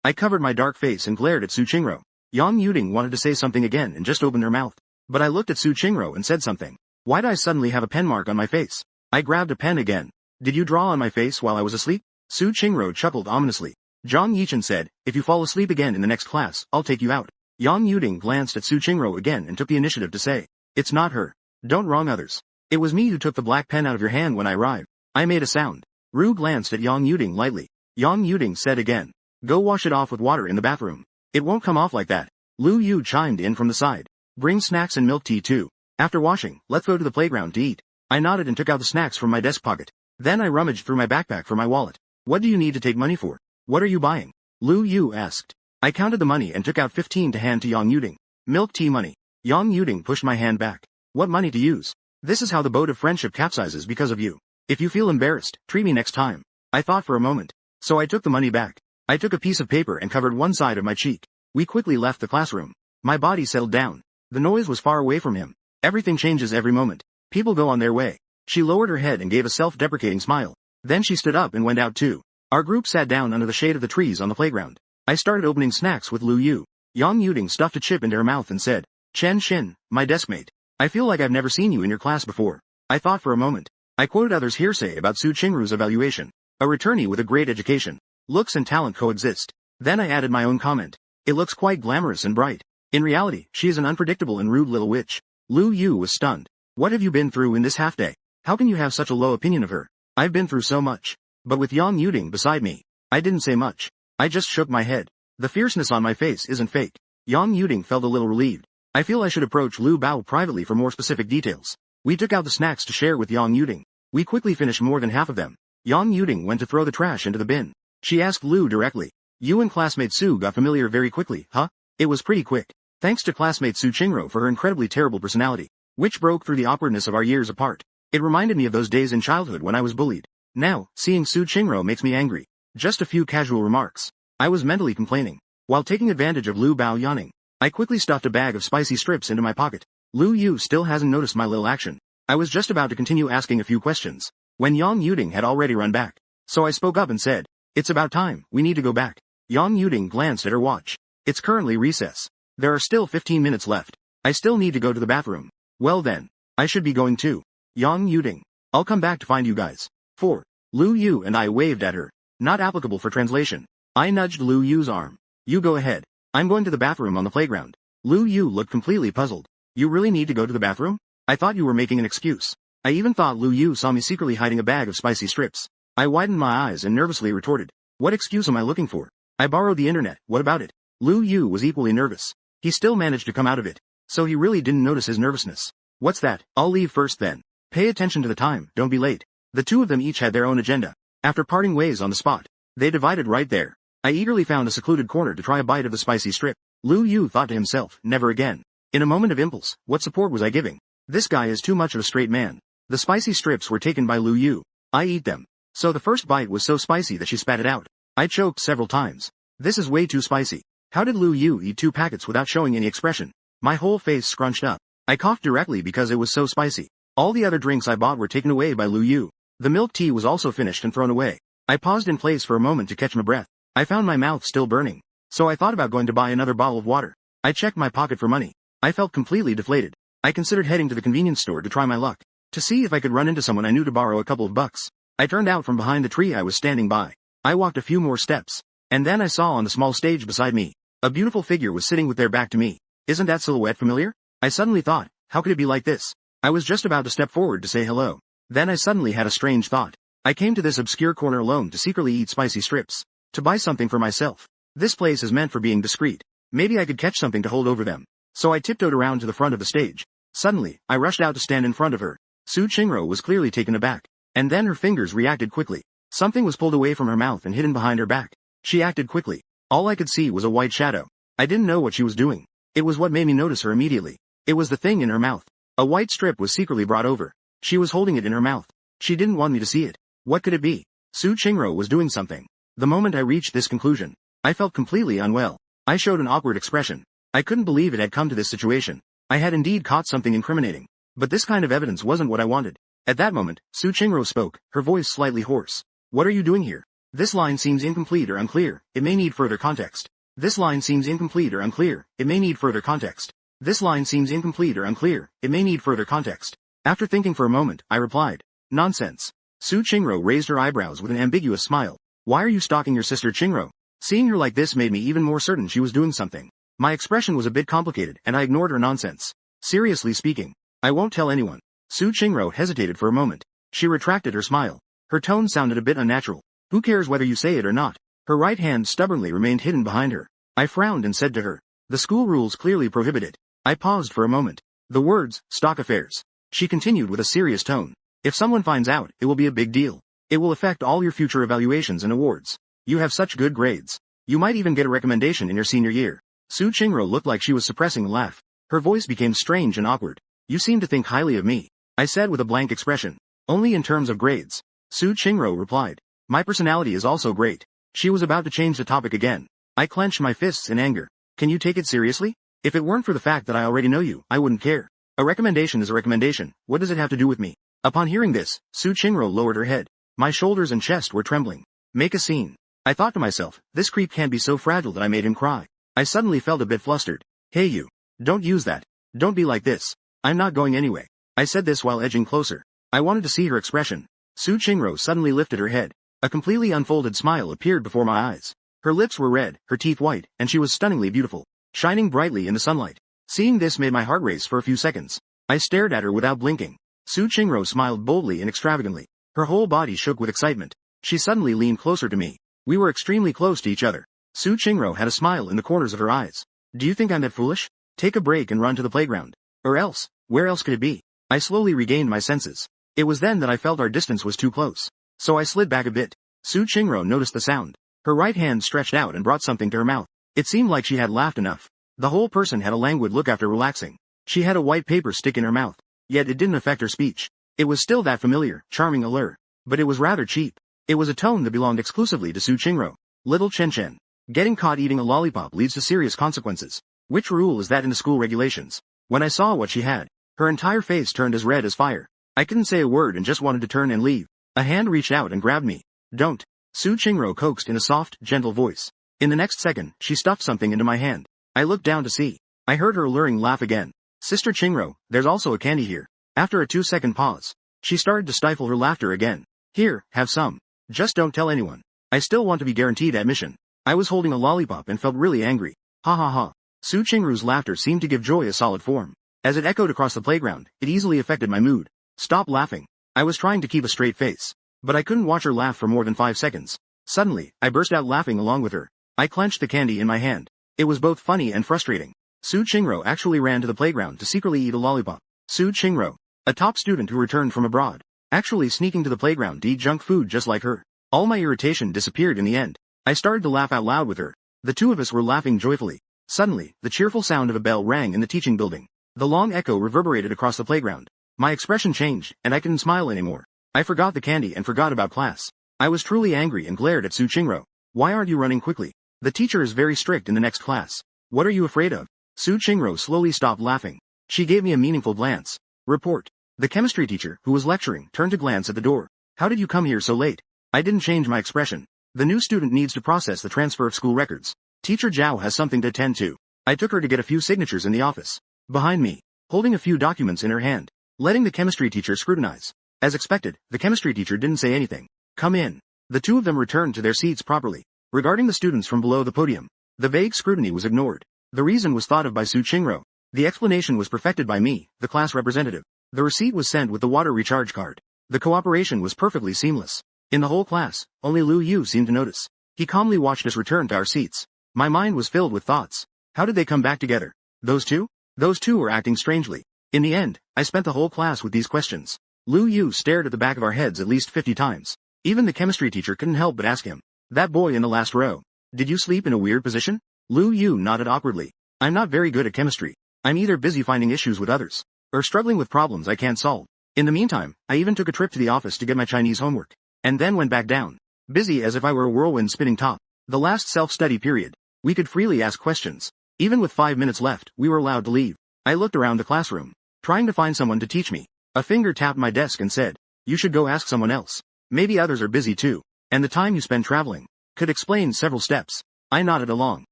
I covered my dark face and glared at Su Qingro. Yang Yuding wanted to say something again and just opened her mouth. But I looked at Su Qingro and said something. Why'd I suddenly have a pen mark on my face? I grabbed a pen again. Did you draw on my face while I was asleep? Su Qingro chuckled ominously. Zhang Yichen said, if you fall asleep again in the next class, I'll take you out. Yang Yuding glanced at Su Qingro again and took the initiative to say, It's not her. Don't wrong others. It was me who took the black pen out of your hand when I arrived. I made a sound. Ru glanced at Yang Yuding lightly. Yang Yuding said again, Go wash it off with water in the bathroom. It won't come off like that. Lu Yu chimed in from the side. Bring snacks and milk tea too. After washing, let's go to the playground to eat. I nodded and took out the snacks from my desk pocket. Then I rummaged through my backpack for my wallet. What do you need to take money for? What are you buying? Lu Yu asked. I counted the money and took out 15 to hand to Yang Yuding. Milk tea money. Yang Yuding pushed my hand back. What money to use? This is how the boat of friendship capsizes because of you. If you feel embarrassed, treat me next time. I thought for a moment. So I took the money back. I took a piece of paper and covered one side of my cheek. We quickly left the classroom. My body settled down. The noise was far away from him. Everything changes every moment. People go on their way. She lowered her head and gave a self-deprecating smile. Then she stood up and went out too. Our group sat down under the shade of the trees on the playground. I started opening snacks with Lu Yu. Yang Yuding stuffed a chip into her mouth and said, "Chen Xin, my deskmate. I feel like I've never seen you in your class before." I thought for a moment. I quoted others' hearsay about Su Qingru's evaluation. A returnee with a great education. Looks and talent coexist. Then I added my own comment. It looks quite glamorous and bright. In reality, she is an unpredictable and rude little witch. Lu Yu was stunned. What have you been through in this half day? How can you have such a low opinion of her? I've been through so much. But with Yang Yuding beside me, I didn't say much. I just shook my head. The fierceness on my face isn't fake. Yang Yuding felt a little relieved. I feel I should approach Lu Bao privately for more specific details. We took out the snacks to share with Yang Yuding. We quickly finished more than half of them. Yang Yuding went to throw the trash into the bin. She asked Lu directly. "You and classmate Su got familiar very quickly, huh?" It was pretty quick. Thanks to classmate Su Qingro for her incredibly terrible personality, which broke through the awkwardness of our years apart. It reminded me of those days in childhood when I was bullied. Now, seeing Su Qingro makes me angry. Just a few casual remarks. I was mentally complaining. While taking advantage of Lu Bao yawning, I quickly stuffed a bag of spicy strips into my pocket. Lu Yu still hasn't noticed my little action. I was just about to continue asking a few questions, when Yang Yuding had already run back. So I spoke up and said, "It's about time, we need to go back." Yang Yuding glanced at her watch. It's currently recess. There are still 15 minutes left. I still need to go to the bathroom. Well then, I should be going too. Yang Yuding. I'll come back to find you guys. 4. Lu Yu and I waved at her. Not applicable for translation. I nudged Lu Yu's arm. You go ahead. I'm going to the bathroom on the playground. Lu Yu looked completely puzzled. You really need to go to the bathroom? I thought you were making an excuse. I even thought Lu Yu saw me secretly hiding a bag of spicy strips. I widened my eyes and nervously retorted. What excuse am I looking for? I borrowed the internet, what about it? Lu Yu was equally nervous. He still managed to come out of it. So he really didn't notice his nervousness. What's that? I'll leave first then. Pay attention to the time, don't be late. The two of them each had their own agenda. After parting ways on the spot, they divided right there. I eagerly found a secluded corner to try a bite of the spicy strip. Lu Yu thought to himself, never again. In a moment of impulse, what support was I giving? This guy is too much of a straight man. The spicy strips were taken by Lu Yu. I eat them. So the first bite was so spicy that she spat it out. I choked several times. This is way too spicy. How did Lu Yu eat 2 packets without showing any expression? My whole face scrunched up. I coughed directly because it was so spicy. All the other drinks I bought were taken away by Lu Yu. The milk tea was also finished and thrown away. I paused in place for a moment to catch my breath. I found my mouth still burning. So I thought about going to buy another bottle of water. I checked my pocket for money. I felt completely deflated. I considered heading to the convenience store to try my luck, to see if I could run into someone I knew to borrow a couple of bucks. I turned out from behind the tree I was standing by. I walked a few more steps, and then I saw on the small stage beside me, a beautiful figure was sitting with their back to me. Isn't that silhouette familiar? I suddenly thought, how could it be like this? I was just about to step forward to say hello. Then I suddenly had a strange thought. I came to this obscure corner alone to secretly eat spicy strips, to buy something for myself. This place is meant for being discreet. Maybe I could catch something to hold over them. So I tiptoed around to the front of the stage. Suddenly, I rushed out to stand in front of her. Su Qingro was clearly taken aback. And then her fingers reacted quickly. Something was pulled away from her mouth and hidden behind her back. She acted quickly. All I could see was a white shadow. I didn't know what she was doing. It was what made me notice her immediately. It was the thing in her mouth. A white strip was secretly brought over. She was holding it in her mouth. She didn't want me to see it. What could it be? Su Qingro was doing something. The moment I reached this conclusion, I felt completely unwell. I showed an awkward expression. I couldn't believe it had come to this situation. I had indeed caught something incriminating. But this kind of evidence wasn't what I wanted. At that moment, Su Qingro spoke, her voice slightly hoarse. What are you doing here? This line seems incomplete or unclear. It may need further context. This line seems incomplete or unclear. It may need further context. This line seems incomplete or unclear. It may need further context. After thinking for a moment, I replied, nonsense. Su Qingro raised her eyebrows with an ambiguous smile. Why are you stalking your sister Qingro? Seeing her like this made me even more certain she was doing something. My expression was a bit complicated and I ignored her nonsense. Seriously speaking, I won't tell anyone. Su Qingro hesitated for a moment. She retracted her smile. Her tone sounded a bit unnatural. Who cares whether you say it or not? Her right hand stubbornly remained hidden behind her. I frowned and said to her, the school rules clearly prohibit it. I paused for a moment. The words, stock affairs. She continued with a serious tone. If someone finds out, it will be a big deal. It will affect all your future evaluations and awards. You have such good grades. You might even get a recommendation in your senior year. Su Qingro looked like she was suppressing a laugh. Her voice became strange and awkward. You seem to think highly of me, I said with a blank expression. Only in terms of grades. Su Qingro replied. My personality is also great. She was about to change the topic again. I clenched my fists in anger. Can you take it seriously? If it weren't for the fact that I already know you, I wouldn't care. A recommendation is a recommendation. What does it have to do with me? Upon hearing this, Su Chinro lowered her head. My shoulders and chest were trembling. Make a scene. I thought to myself, this creep can't be so fragile that I made him cry. I suddenly felt a bit flustered. Hey you. Don't use that. Don't be like this. I'm not going anyway. I said this while edging closer. I wanted to see her expression. Su Chinro suddenly lifted her head. A completely unfolded smile appeared before my eyes. Her lips were red, her teeth white, and she was stunningly beautiful, shining brightly in the sunlight. Seeing this made my heart race for a few seconds. I stared at her without blinking. Su Chinro smiled boldly and extravagantly. Her whole body shook with excitement. She suddenly leaned closer to me. We were extremely close to each other. Su Chinro had a smile in the corners of her eyes. Do you think I'm that foolish? Take a break and run to the playground. Or else, where else could it be? I slowly regained my senses. It was then that I felt our distance was too close. So I slid back a bit. Su Chinro noticed the sound. Her right hand stretched out and brought something to her mouth. It seemed like she had laughed enough. The whole person had a languid look after relaxing. She had a white paper stick in her mouth. Yet it didn't affect her speech. It was still that familiar, charming allure. But it was rather cheap. It was a tone that belonged exclusively to Su Chinro. Little Chen Chen. Getting caught eating a lollipop leads to serious consequences. Which rule is that in the school regulations? When I saw what she had, her entire face turned as red as fire. I couldn't say a word and just wanted to turn and leave. A hand reached out and grabbed me. Don't. Su Chinro coaxed in a soft, gentle voice. In the next second, she stuffed something into my hand. I looked down to see. I heard her alluring laugh again. Sister Chinro, there's also a candy here. After a 2-second pause, she started to stifle her laughter again. Here, have some. Just don't tell anyone. I still want to be guaranteed admission. I was holding a lollipop and felt really angry. Ha ha ha. Su Chinro's laughter seemed to give joy a solid form. As it echoed across the playground, it easily affected my mood. Stop laughing. I was trying to keep a straight face. But I couldn't watch her laugh for more than 5 seconds. Suddenly, I burst out laughing along with her. I clenched the candy in my hand. It was both funny and frustrating. Su Chinro actually ran to the playground to secretly eat a lollipop. Su Chinro, a top student who returned from abroad, actually sneaking to the playground to eat junk food just like her. All my irritation disappeared in the end. I started to laugh out loud with her. The two of us were laughing joyfully. Suddenly, the cheerful sound of a bell rang in the teaching building. The long echo reverberated across the playground. My expression changed, and I couldn't smile anymore. I forgot the candy and forgot about class. I was truly angry and glared at Su Chinro. Why aren't you running quickly? The teacher is very strict in the next class. What are you afraid of? Su Chinro slowly stopped laughing. She gave me a meaningful glance. Report. The chemistry teacher, who was lecturing, turned to glance at the door. How did you come here so late? I didn't change my expression. The new student needs to process the transfer of school records. Teacher Zhao has something to attend to. I took her to get a few signatures in the office. Behind me, holding a few documents in her hand, letting the chemistry teacher scrutinize. As expected, the chemistry teacher didn't say anything. Come in. The two of them returned to their seats properly. Regarding the students from below the podium, the vague scrutiny was ignored. The reason was thought of by Su Chinro. The explanation was perfected by me, the class representative. The receipt was sent with the water recharge card. The cooperation was perfectly seamless. In the whole class, only Lu Yu seemed to notice. He calmly watched us return to our seats. My mind was filled with thoughts. How did they come back together? Those two? Those two were acting strangely. In the end, I spent the whole class with these questions. Lu Yu stared at the back of our heads at least 50 times. Even the chemistry teacher couldn't help but ask him. That boy in the last row. Did you sleep in a weird position? Lu Yu nodded awkwardly. I'm not very good at chemistry. I'm either busy finding issues with others, or struggling with problems I can't solve. In the meantime, I even took a trip to the office to get my Chinese homework, and then went back down. Busy as if I were a whirlwind spinning top. The last self-study period, we could freely ask questions. Even with 5 minutes left, we were allowed to leave. I looked around the classroom, trying to find someone to teach me. A finger tapped my desk and said, you should go ask someone else. Maybe others are busy too. And the time you spend traveling could explain several steps. I nodded along.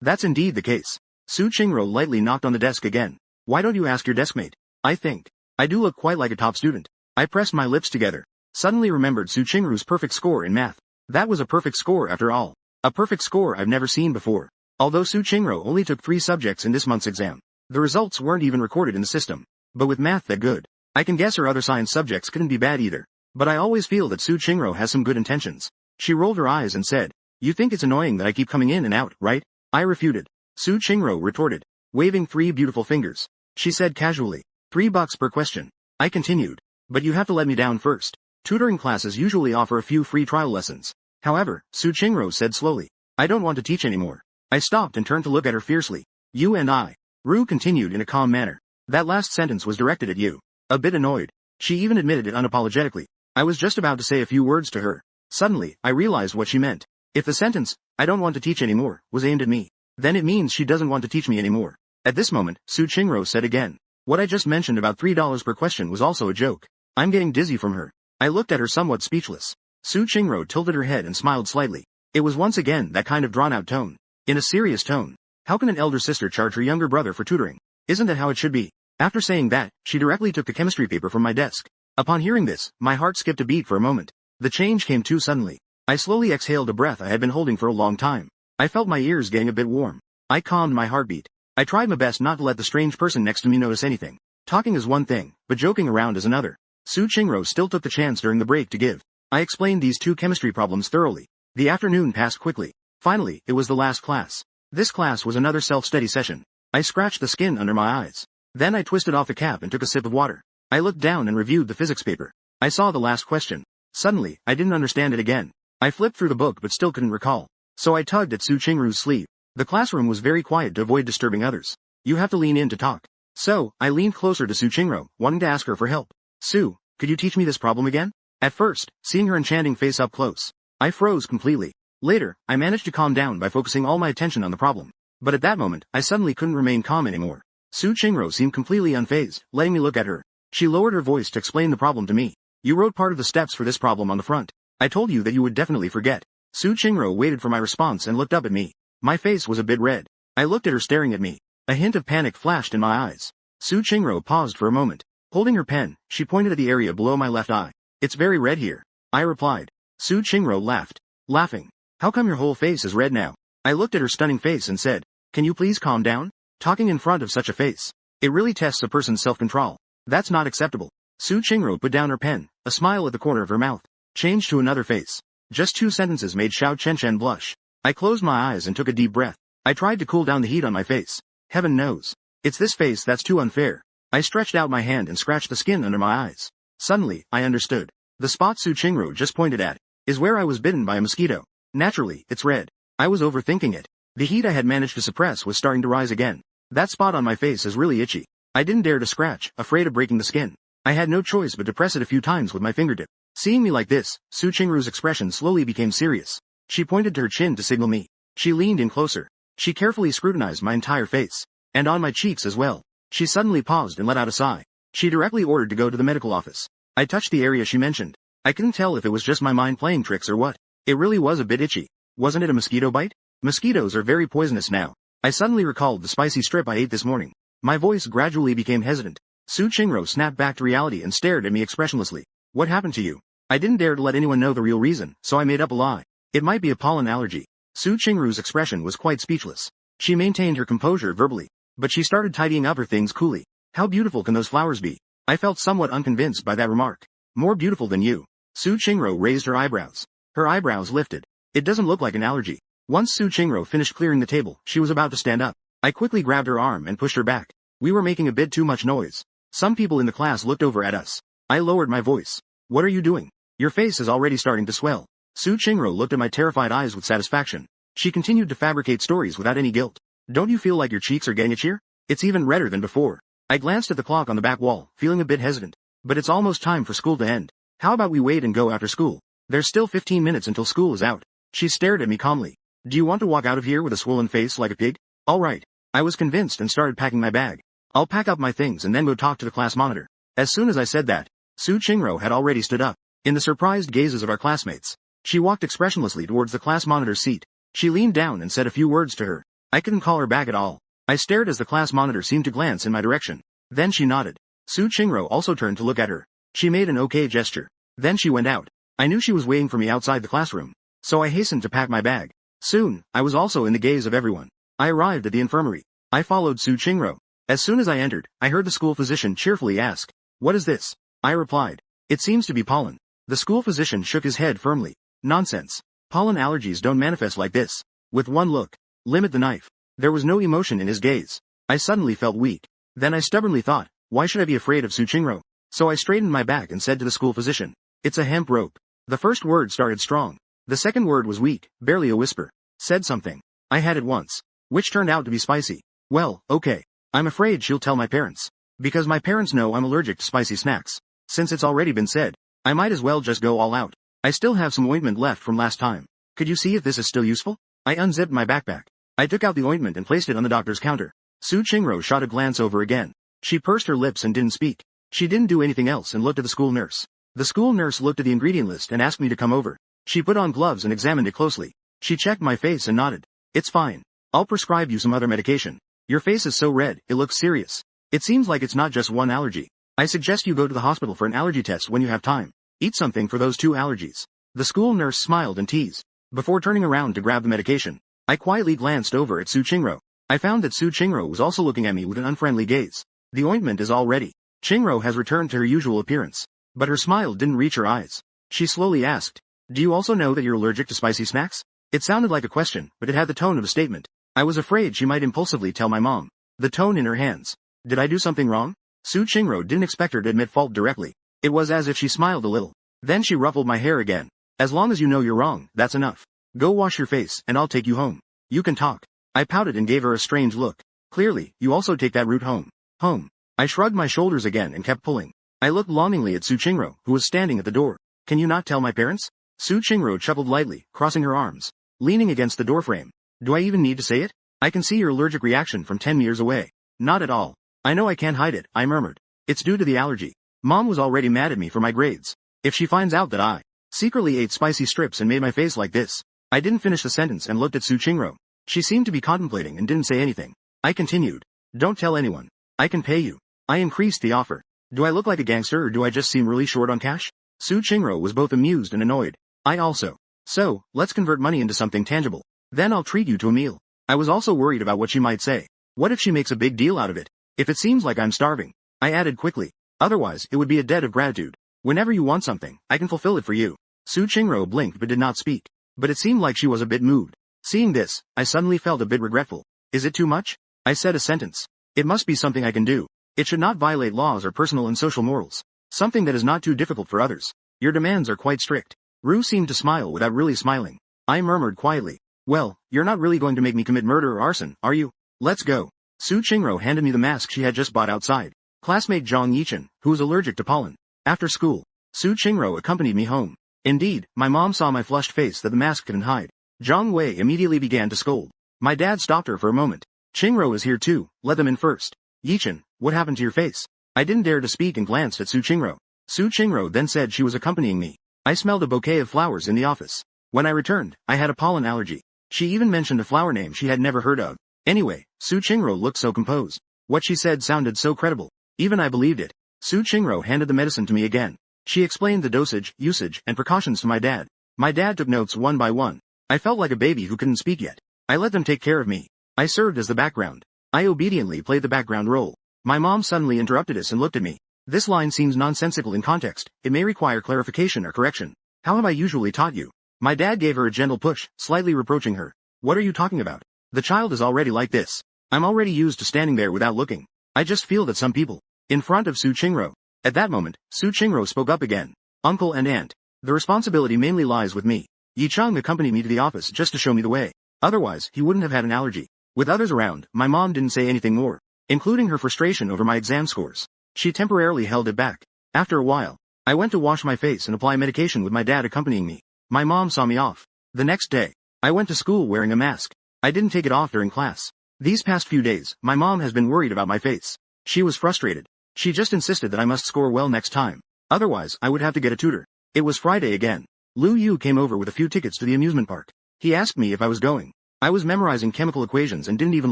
That's indeed the case. Su Chinro lightly knocked on the desk again. Why don't you ask your deskmate? I think I do look quite like a top student. I pressed my lips together. Suddenly remembered Su Chinro's perfect score in math. That was a perfect score after all. A perfect score I've never seen before. Although Su Chinro only took 3 subjects in this month's exam, the results weren't even recorded in the system. But with math that good, I can guess her other science subjects couldn't be bad either. But I always feel that Su Chinro has some good intentions. She rolled her eyes and said, you think it's annoying that I keep coming in and out, right? I refuted. Su Chinro retorted, waving 3 beautiful fingers. She said casually, $3 per question. I continued, but you have to let me down first. Tutoring classes usually offer a few free trial lessons. However, Su Chinro said slowly, I don't want to teach anymore. I stopped and turned to look at her fiercely. You and I. Ru continued in a calm manner. That last sentence was directed at you. A bit annoyed. She even admitted it unapologetically. I was just about to say a few words to her. Suddenly, I realized what she meant. If the sentence, "I don't want to teach anymore," was aimed at me, then it means she doesn't want to teach me anymore. At this moment, Su Chingro said again, "What I just mentioned about $3 per question was also a joke." I'm getting dizzy from her. I looked at her somewhat speechless. Su Chingro tilted her head and smiled slightly. It was once again that kind of drawn-out tone. In a serious tone. How can an elder sister charge her younger brother for tutoring? Isn't that how it should be? After saying that, she directly took the chemistry paper from my desk. Upon hearing this, my heart skipped a beat for a moment. The change came too suddenly. I slowly exhaled a breath I had been holding for a long time. I felt my ears getting a bit warm. I calmed my heartbeat. I tried my best not to let the strange person next to me notice anything. Talking is one thing, but joking around is another. Su Chingro still took the chance during the break to give. I explained these two chemistry problems thoroughly. The afternoon passed quickly. Finally, it was the last class. This class was another self-study session. I scratched the skin under my eyes. Then I twisted off the cap and took a sip of water. I looked down and reviewed the physics paper. I saw the last question. Suddenly, I didn't understand it again. I flipped through the book but still couldn't recall. So I tugged at Su Chingru's sleeve. The classroom was very quiet to avoid disturbing others. You have to lean in to talk. So, I leaned closer to Su Chingro, wanting to ask her for help. Su, could you teach me this problem again? At first, seeing her enchanting face up close, I froze completely. Later, I managed to calm down by focusing all my attention on the problem. But at that moment, I suddenly couldn't remain calm anymore. Su Chingro seemed completely unfazed, letting me look at her. She lowered her voice to explain the problem to me. You wrote part of the steps for this problem on the front. I told you that you would definitely forget. Su Chingro waited for my response and looked up at me. My face was a bit red. I looked at her staring at me. A hint of panic flashed in my eyes. Su Chingro paused for a moment. Holding her pen, she pointed at the area below my left eye. It's very red here. I replied. Su Chingro laughed. Laughing. How come your whole face is red now? I looked at her stunning face and said, can you please calm down? Talking in front of such a face. It really tests a person's self-control. That's not acceptable. Su Chingro put down her pen, a smile at the corner of her mouth. Changed to another face. Just 2 sentences made Xiao Chen blush. I closed my eyes and took a deep breath. I tried to cool down the heat on my face. Heaven knows. It's this face that's too unfair. I stretched out my hand and scratched the skin under my eyes. Suddenly, I understood. The spot Su Chingro just pointed at is where I was bitten by a mosquito. Naturally, it's red. I was overthinking it. The heat I had managed to suppress was starting to rise again. That spot on my face is really itchy. I didn't dare to scratch, afraid of breaking the skin. I had no choice but to press it a few times with my fingertip. Seeing me like this, Su Chingru's expression slowly became serious. She pointed to her chin to signal me. She leaned in closer. She carefully scrutinized my entire face. And on my cheeks as well. She suddenly paused and let out a sigh. She directly ordered to go to the medical office. I touched the area she mentioned. I couldn't tell if it was just my mind playing tricks or what. It really was a bit itchy. Wasn't it a mosquito bite? Mosquitoes are very poisonous now. I suddenly recalled the spicy strip I ate this morning. My voice gradually became hesitant. Su Chingro snapped back to reality and stared at me expressionlessly. What happened to you? I didn't dare to let anyone know the real reason, so I made up a lie. It might be a pollen allergy. Su Chingru's expression was quite speechless. She maintained her composure verbally, but she started tidying up her things coolly. How beautiful can those flowers be? I felt somewhat unconvinced by that remark. More beautiful than you. Su Chingro raised her eyebrows. Her eyebrows lifted. It doesn't look like an allergy. Once Su Chingro finished clearing the table, she was about to stand up. I quickly grabbed her arm and pushed her back. We were making a bit too much noise. Some people in the class looked over at us. I lowered my voice. What are you doing? Your face is already starting to swell. Su Chingro looked at my terrified eyes with satisfaction. She continued to fabricate stories without any guilt. Don't you feel like your cheeks are getting itchier? It's even redder than before. I glanced at the clock on the back wall, feeling a bit hesitant. But it's almost time for school to end. How about we wait and go after school? There's still 15 minutes until school is out. She stared at me calmly. Do you want to walk out of here with a swollen face like a pig? All right. I was convinced and started packing my bag. I'll pack up my things and then go talk to the class monitor. As soon as I said that, Su Chingro had already stood up. In the surprised gazes of our classmates, she walked expressionlessly towards the class monitor's seat. She leaned down and said a few words to her. I couldn't call her back at all. I stared as the class monitor seemed to glance in my direction. Then she nodded. Su Chingro also turned to look at her. She made an okay gesture. Then she went out. I knew she was waiting for me outside the classroom, so I hastened to pack my bag. Soon, I was also in the gaze of everyone. I arrived at the infirmary. I followed Su Chingro. As soon as I entered, I heard the school physician cheerfully ask, "What is this?" I replied, "It seems to be pollen." The school physician shook his head firmly. "Nonsense. Pollen allergies don't manifest like this. With one look. Limit the knife." There was no emotion in his gaze. I suddenly felt weak. Then I stubbornly thought, why should I be afraid of Su Chingro? So I straightened my back and said to the school physician, "It's a hemp rope." The first word started strong. The second word was weak, barely a whisper. Said something. I had it once. Which turned out to be spicy. Well, okay. I'm afraid she'll tell my parents. Because my parents know I'm allergic to spicy snacks. Since it's already been said, I might as well just go all out. I still have some ointment left from last time. Could you see if this is still useful? I unzipped my backpack. I took out the ointment and placed it on the doctor's counter. Su Qingro shot a glance over again. She pursed her lips and didn't speak. She didn't do anything else and looked at the school nurse. The school nurse looked at the ingredient list and asked me to come over. She put on gloves and examined it closely. She checked my face and nodded. It's fine. I'll prescribe you some other medication. Your face is so red, it looks serious. It seems like it's not just one allergy. I suggest you go to the hospital for an allergy test when you have time. Eat something for those 2 allergies. The school nurse smiled and teased. Before turning around to grab the medication, I quietly glanced over at Su Qingro. I found that Su Qingro was also looking at me with an unfriendly gaze. The ointment is all ready. Qingro has returned to her usual appearance. But her smile didn't reach her eyes. She slowly asked, "Do you also know that you're allergic to spicy snacks?" It sounded like a question, but it had the tone of a statement. I was afraid she might impulsively tell my mom. The tone in her hands. Did I do something wrong? Su Qingro didn't expect her to admit fault directly. It was as if she smiled a little. Then she ruffled my hair again. As long as you know you're wrong, that's enough. Go wash your face, and I'll take you home. You can talk. I pouted and gave her a strange look. Clearly, you also take that route home. Home. I shrugged my shoulders again and kept pulling. I looked longingly at Su Qingro, who was standing at the door. Can you not tell my parents? Su Qingro chuckled lightly, crossing her arms, leaning against the doorframe. Do I even need to say it? I can see your allergic reaction from 10 meters away. Not at all. I know I can't hide it, I murmured. It's due to the allergy. Mom was already mad at me for my grades. If she finds out that I secretly ate spicy strips and made my face like this. I didn't finish the sentence and looked at Su Qingro. She seemed to be contemplating and didn't say anything. I continued. Don't tell anyone. I can pay you. I increased the offer. Do I look like a gangster or do I just seem really short on cash? Su Qingro was both amused and annoyed. I also. So, let's convert money into something tangible. Then I'll treat you to a meal. I was also worried about what she might say. What if she makes a big deal out of it? If it seems like I'm starving. I added quickly. Otherwise, it would be a debt of gratitude. Whenever you want something, I can fulfill it for you. Su Qingro blinked but did not speak. But it seemed like she was a bit moved. Seeing this, I suddenly felt a bit regretful. Is it too much? I said a sentence. It must be something I can do. It should not violate laws or personal and social morals. Something that is not too difficult for others. Your demands are quite strict. Ru seemed to smile without really smiling. I murmured quietly. Well, you're not really going to make me commit murder or arson, are you? Let's go. Su Qingro handed me the mask she had just bought outside. Classmate Zhang Yichen, who was allergic to pollen. After school, Su Qingro accompanied me home. Indeed, my mom saw my flushed face that the mask couldn't hide. Zhang Wei immediately began to scold. My dad stopped her for a moment. Qingro is here too, let them in first. Yichen, what happened to your face? I didn't dare to speak and glanced at Su Qingro. Su Qingro then said she was accompanying me. I smelled a bouquet of flowers in the office. When I returned, I had a pollen allergy. She even mentioned a flower name she had never heard of. Anyway, Su Qingro looked so composed. What she said sounded so credible. Even I believed it. Su Qingro handed the medicine to me again. She explained the dosage, usage, and precautions to my dad. My dad took notes one by one. I felt like a baby who couldn't speak yet. I let them take care of me. I served as the background. I obediently played the background role. My mom suddenly interrupted us and looked at me. This line seems nonsensical in context. It may require clarification or correction. How have I usually taught you? My dad gave her a gentle push, slightly reproaching her. What are you talking about? The child is already like this. I'm already used to standing there without looking. I just feel that some people. In front of Su Qingro. At that moment, Su Qingro spoke up again. Uncle and aunt. The responsibility mainly lies with me. Yi Cheng accompanied me to the office just to show me the way. Otherwise, he wouldn't have had an allergy. With others around, my mom didn't say anything more, including her frustration over my exam scores. She temporarily held it back. After a while, I went to wash my face and apply medication with my dad accompanying me. My mom saw me off. The next day, I went to school wearing a mask. I didn't take it off during class. These past few days, my mom has been worried about my face. She was frustrated. She just insisted that I must score well next time. Otherwise, I would have to get a tutor. It was Friday again. Lu Yu came over with a few tickets to the amusement park. He asked me if I was going. I was memorizing chemical equations and didn't even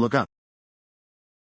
look up.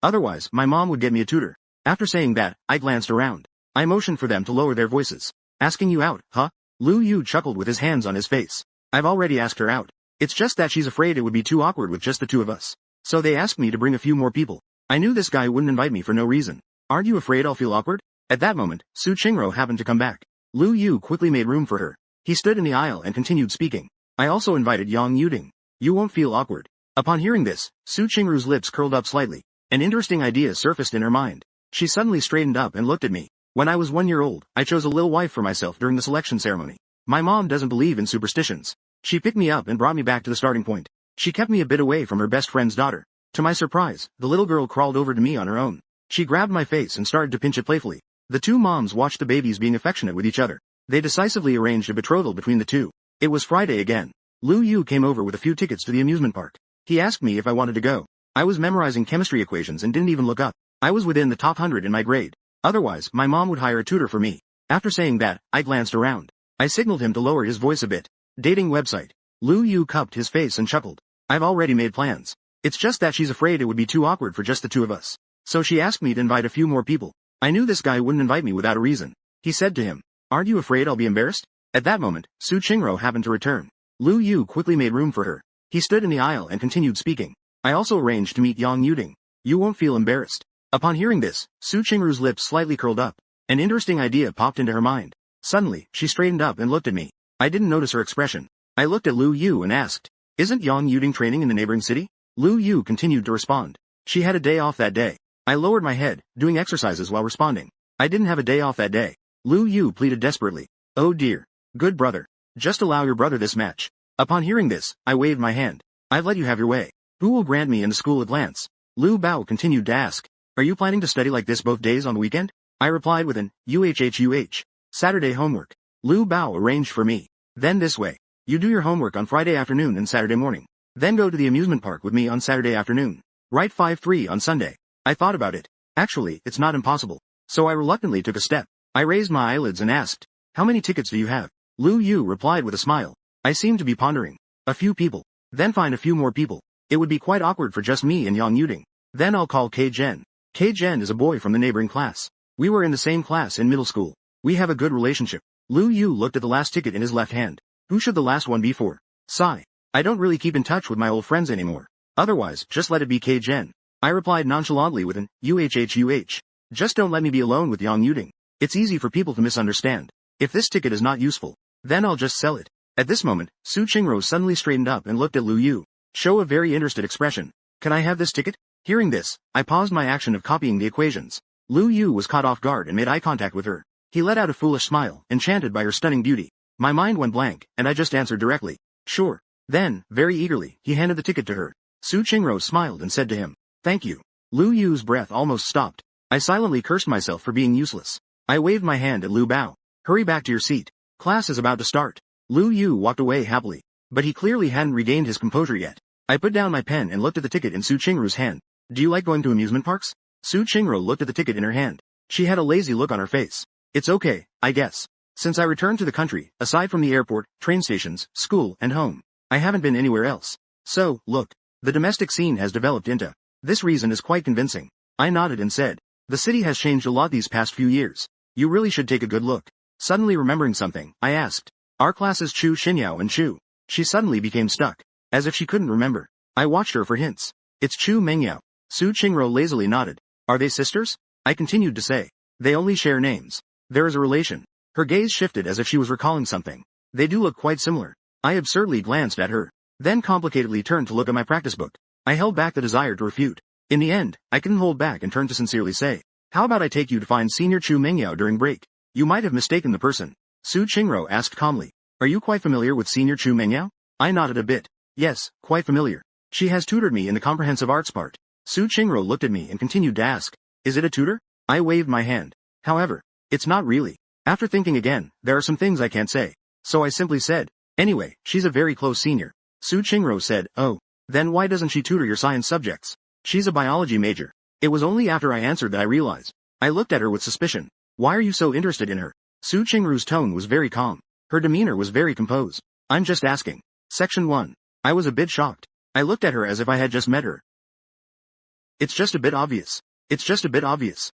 Otherwise, my mom would get me a tutor. After saying that, I glanced around. I motioned for them to lower their voices. Asking you out, huh? Lu Yu chuckled with his hands on his face. I've already asked her out. It's just that she's afraid it would be too awkward with just the two of us. So they asked me to bring a few more people. I knew this guy wouldn't invite me for no reason. Aren't you afraid I'll feel awkward? At that moment, Su Qingro happened to come back. Lu Yu quickly made room for her. He stood in the aisle and continued speaking. I also invited Yang Yuding. You won't feel awkward. Upon hearing this, Su Qingru's lips curled up slightly. An interesting idea surfaced in her mind. She suddenly straightened up and looked at me. When I was 1 year old, I chose a little wife for myself during the selection ceremony. My mom doesn't believe in superstitions. She picked me up and brought me back to the starting point. She kept me a bit away from her best friend's daughter. To my surprise, the little girl crawled over to me on her own. She grabbed my face and started to pinch it playfully. The two moms watched the babies being affectionate with each other. They decisively arranged a betrothal between the two. It was Friday again. Lu Yu came over with a few tickets to the amusement park. He asked me if I wanted to go. I was memorizing chemistry equations and didn't even look up. I was within the top 100 in my grade. Otherwise, my mom would hire a tutor for me. After saying that, I glanced around. I signaled him to lower his voice a bit. Dating website. Lu Yu cupped his face and chuckled. I've already made plans. It's just that she's afraid it would be too awkward for just the two of us. So she asked me to invite a few more people. I knew this guy wouldn't invite me without a reason. He said to him, "Aren't you afraid I'll be embarrassed?" At that moment, Su Qingro happened to return. Lu Yu quickly made room for her. He stood in the aisle and continued speaking. I also arranged to meet Yang Yuding. You won't feel embarrassed. Upon hearing this, Su Qingru's lips slightly curled up. An interesting idea popped into her mind. Suddenly, she straightened up and looked at me. I didn't notice her expression. I looked at Lu Yu and asked, "Isn't Yang Yuding training in the neighboring city?" Lu Yu continued to respond. She had a day off that day. I lowered my head, doing exercises while responding. I didn't have a day off that day. Lu Yu pleaded desperately. Oh dear. Good brother. Just allow your brother this match. Upon hearing this, I waved my hand. I've let you have your way. Who will grant me in the school at glance? Lu Bao continued to ask. Are you planning to study like this both days on the weekend? I replied with an UHHUH. Saturday homework. Lu Bao arranged for me. Then this way. You do your homework on Friday afternoon and Saturday morning. Then go to the amusement park with me on Saturday afternoon. Write 5-3 on Sunday. I thought about it. Actually, it's not impossible. So I reluctantly took a step. I raised my eyelids and asked, how many tickets do you have? Lu Yu replied with a smile. I seemed to be pondering. A few people. Then find a few more people. It would be quite awkward for just me and Yang Yuding. Then I'll call K Jen. K Jen is a boy from the neighboring class. We were in the same class in middle school. We have a good relationship. Lu Yu looked at the last ticket in his left hand. Who should the last one be for? Sigh. I don't really keep in touch with my old friends anymore. Otherwise, just let it be K Jen. I replied nonchalantly with an UHHUH. Just don't let me be alone with Yang Yuding. It's easy for people to misunderstand. If this ticket is not useful, then I'll just sell it. At this moment, Su Qingro suddenly straightened up and looked at Lu Yu. Show a very interested expression. Can I have this ticket? Hearing this, I paused my action of copying the equations. Lu Yu was caught off guard and made eye contact with her. He let out a foolish smile, enchanted by her stunning beauty. My mind went blank, and I just answered directly. Sure. Then, very eagerly, he handed the ticket to her. Su Qingro smiled and said to him, thank you. Lu Yu's breath almost stopped. I silently cursed myself for being useless. I waved my hand at Lu Bao. Hurry back to your seat. Class is about to start. Lu Yu walked away happily. But he clearly hadn't regained his composure yet. I put down my pen and looked at the ticket in Su Qingru's hand. Do you like going to amusement parks? Su Qingru looked at the ticket in her hand. She had a lazy look on her face. It's okay, I guess. Since I returned to the country, aside from the airport, train stations, school, and home, I haven't been anywhere else. So, look. The domestic scene has developed into. This reason is quite convincing. I nodded and said, the city has changed a lot these past few years. You really should take a good look. Suddenly remembering something, I asked. Are classes Chu Xinyao and Chu? She suddenly became stuck. As if she couldn't remember. I watched her for hints. It's Chu Mengyao. Su Qingro lazily nodded. Are they sisters? I continued to say. They only share names. There is a relation. Her gaze shifted as if she was recalling something. They do look quite similar. I absurdly glanced at her. Then complicatedly turned to look at my practice book. I held back the desire to refute. In the end, I couldn't hold back and turned to sincerely say. How about I take you to find Senior Chu Mengyao during break? You might have mistaken the person. Su Qingro asked calmly. Are you quite familiar with Senior Chu Mengyao? I nodded a bit. Yes, quite familiar. She has tutored me in the comprehensive arts part. Su Qingro looked at me and continued to ask. Is it a tutor? I waved my hand. However, it's not really. After thinking again, there are some things I can't say. So I simply said. Anyway, she's a very close senior. Su Qingro said, oh. Then why doesn't she tutor your science subjects? She's a biology major. It was only after I answered that I realized. I looked at her with suspicion. Why are you so interested in her? Su Qingru's tone was very calm. Her demeanor was very composed. I'm just asking. Section 1. I was a bit shocked. I looked at her as if I had just met her. It's just a bit obvious. It's just a bit obvious.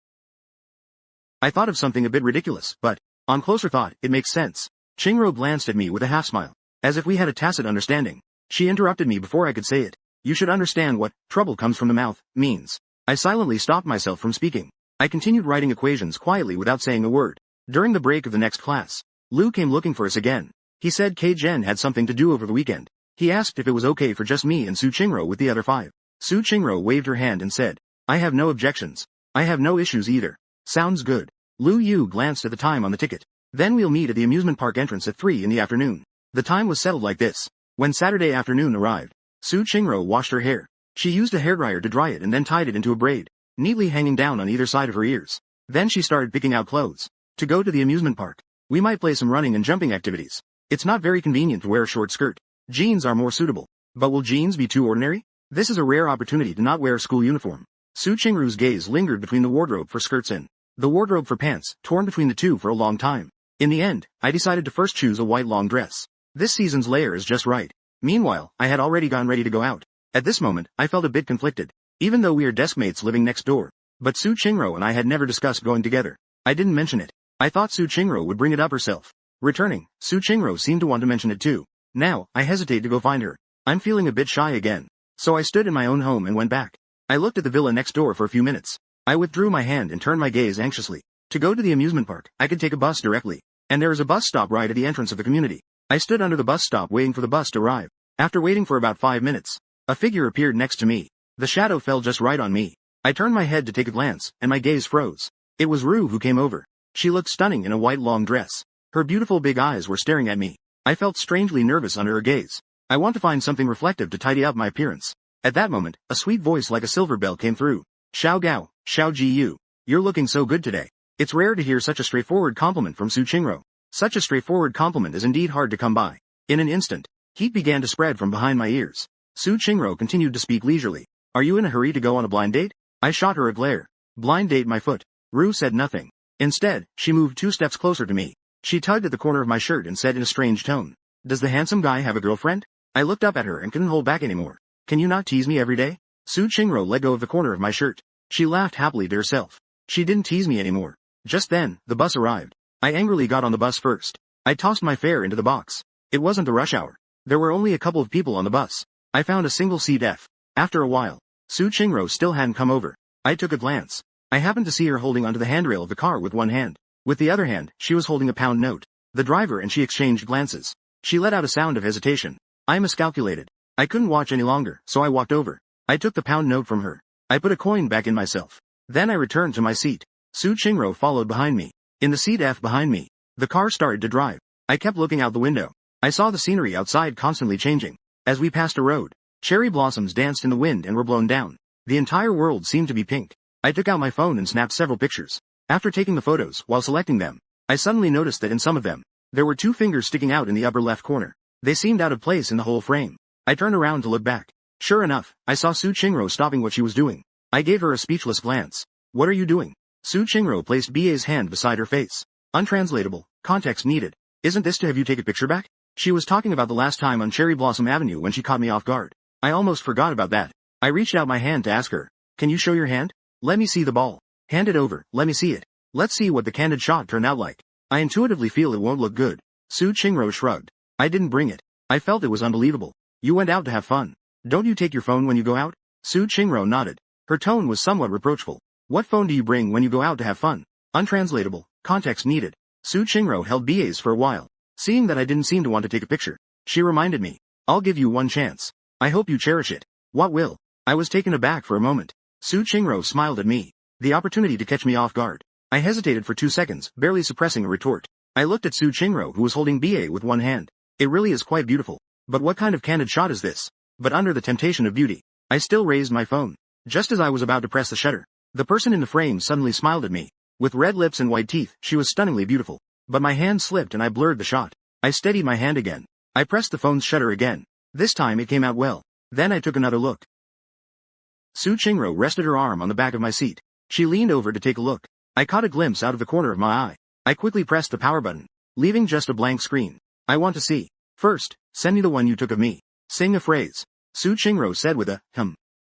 I thought of something a bit ridiculous, but, on closer thought, it makes sense. Qingro glanced at me with a half smile, as if we had a tacit understanding. She interrupted me before I could say it. You should understand what trouble comes from the mouth means. I silently stopped myself from speaking. I continued writing equations quietly without saying a word. During the break of the next class, Lu came looking for us again. He said K Jen had something to do over the weekend. He asked if it was okay for just me and Su Qingro with the other 5. Su Qingro waved her hand and said, I have no objections. I have no issues either. Sounds good. Lu Yu glanced at the time on the ticket. Then we'll meet at the amusement park entrance at 3 in the afternoon. The time was settled like this. When Saturday afternoon arrived, Su Qingro washed her hair. She used a hairdryer to dry it and then tied it into a braid, neatly hanging down on either side of her ears. Then she started picking out clothes. To go to the amusement park, we might play some running and jumping activities. It's not very convenient to wear a short skirt. Jeans are more suitable. But will jeans be too ordinary? This is a rare opportunity to not wear a school uniform. Su Qingru's gaze lingered between the wardrobe for skirts and the wardrobe for pants, torn between the two for a long time. In the end, I decided to first choose a white long dress. This season's layer is just right. Meanwhile, I had already gotten ready to go out. At this moment, I felt a bit conflicted. Even though we are desk mates living next door. But Su Qingru and I had never discussed going together. I didn't mention it. I thought Su Qingru would bring it up herself. Returning, Su Qingru seemed to want to mention it too. Now, I hesitate to go find her. I'm feeling a bit shy again. So I stood in my own home and went back. I looked at the villa next door for a few minutes. I withdrew my hand and turned my gaze anxiously. To go to the amusement park, I could take a bus directly. And there is a bus stop right at the entrance of the community. I stood under the bus stop waiting for the bus to arrive. After waiting for about 5 minutes, a figure appeared next to me. The shadow fell just right on me. I turned my head to take a glance, and my gaze froze. It was Rue who came over. She looked stunning in a white long dress. Her beautiful big eyes were staring at me. I felt strangely nervous under her gaze. I want to find something reflective to tidy up my appearance. At that moment, a sweet voice like a silver bell came through. Xiao Gao, Xiao Ji Yu. You're looking so good today. It's rare to hear such a straightforward compliment from Su Qingru. Such a straightforward compliment is indeed hard to come by. In an instant, heat began to spread from behind my ears. Su Qingru continued to speak leisurely. Are you in a hurry to go on a blind date? I shot her a glare. Blind date my foot. Rue said nothing. Instead, she moved 2 steps closer to me. She tugged at the corner of my shirt and said in a strange tone, Does the handsome guy have a girlfriend? I looked up at her and couldn't hold back anymore. Can you not tease me every day? Su Qingru let go of the corner of my shirt. She laughed happily to herself. She didn't tease me anymore. Just then, the bus arrived. I angrily got on the bus first. I tossed my fare into the box. It wasn't the rush hour. There were only a couple of people on the bus. I found a single seat F. After a while, Su Qingru still hadn't come over. I took a glance. I happened to see her holding onto the handrail of the car with one hand. With the other hand, she was holding a pound note. The driver and she exchanged glances. She let out a sound of hesitation. I miscalculated. I couldn't watch any longer, so I walked over. I took the pound note from her. I put a coin back in myself. Then I returned to my seat. Su Qingru followed behind me. In the seat F behind me, the car started to drive. I kept looking out the window. I saw the scenery outside constantly changing. As we passed a road, cherry blossoms danced in the wind and were blown down. The entire world seemed to be pink. I took out my phone and snapped several pictures. After taking the photos, while selecting them, I suddenly noticed that in some of them, there were 2 fingers sticking out in the upper left corner. They seemed out of place in the whole frame. I turned around to look back. Sure enough, I saw Su Qingru stopping what she was doing. I gave her a speechless glance. What are you doing? Su Qingru placed BA's hand beside her face. Untranslatable, context needed. Isn't this to have you take a picture back? She was talking about the last time on Cherry Blossom Avenue when she caught me off guard. I almost forgot about that. I reached out my hand to ask her, can you show your hand? Let me see the ball. Hand it over, let me see it. Let's see what the candid shot turned out like. I intuitively feel it won't look good. Su Qingru shrugged. I didn't bring it. I felt it was unbelievable. You went out to have fun. Don't you take your phone when you go out? Su Qingru nodded. Her tone was somewhat reproachful. What phone do you bring when you go out to have fun? Untranslatable, context needed. Su Qingru held BA's for a while. Seeing that I didn't seem to want to take a picture, she reminded me. I'll give you one chance. I hope you cherish it. What will? I was taken aback for a moment. Su Qingru smiled at me. The opportunity to catch me off guard. I hesitated for 2 seconds, barely suppressing a retort. I looked at Su Qingru who was holding BA with one hand. It really is quite beautiful. But what kind of candid shot is this? But under the temptation of beauty, I still raised my phone. Just as I was about to press the shutter, the person in the frame suddenly smiled at me. With red lips and white teeth, she was stunningly beautiful. But my hand slipped and I blurred the shot. I steadied my hand again. I pressed the phone's shutter again. This time it came out well. Then I took another look. Su Qingru rested her arm on the back of my seat. She leaned over to take a look. I caught a glimpse out of the corner of my eye. I quickly pressed the power button, leaving just a blank screen. I want to see. First, send me the one you took of me. Sing a phrase. Su Qingru said with a,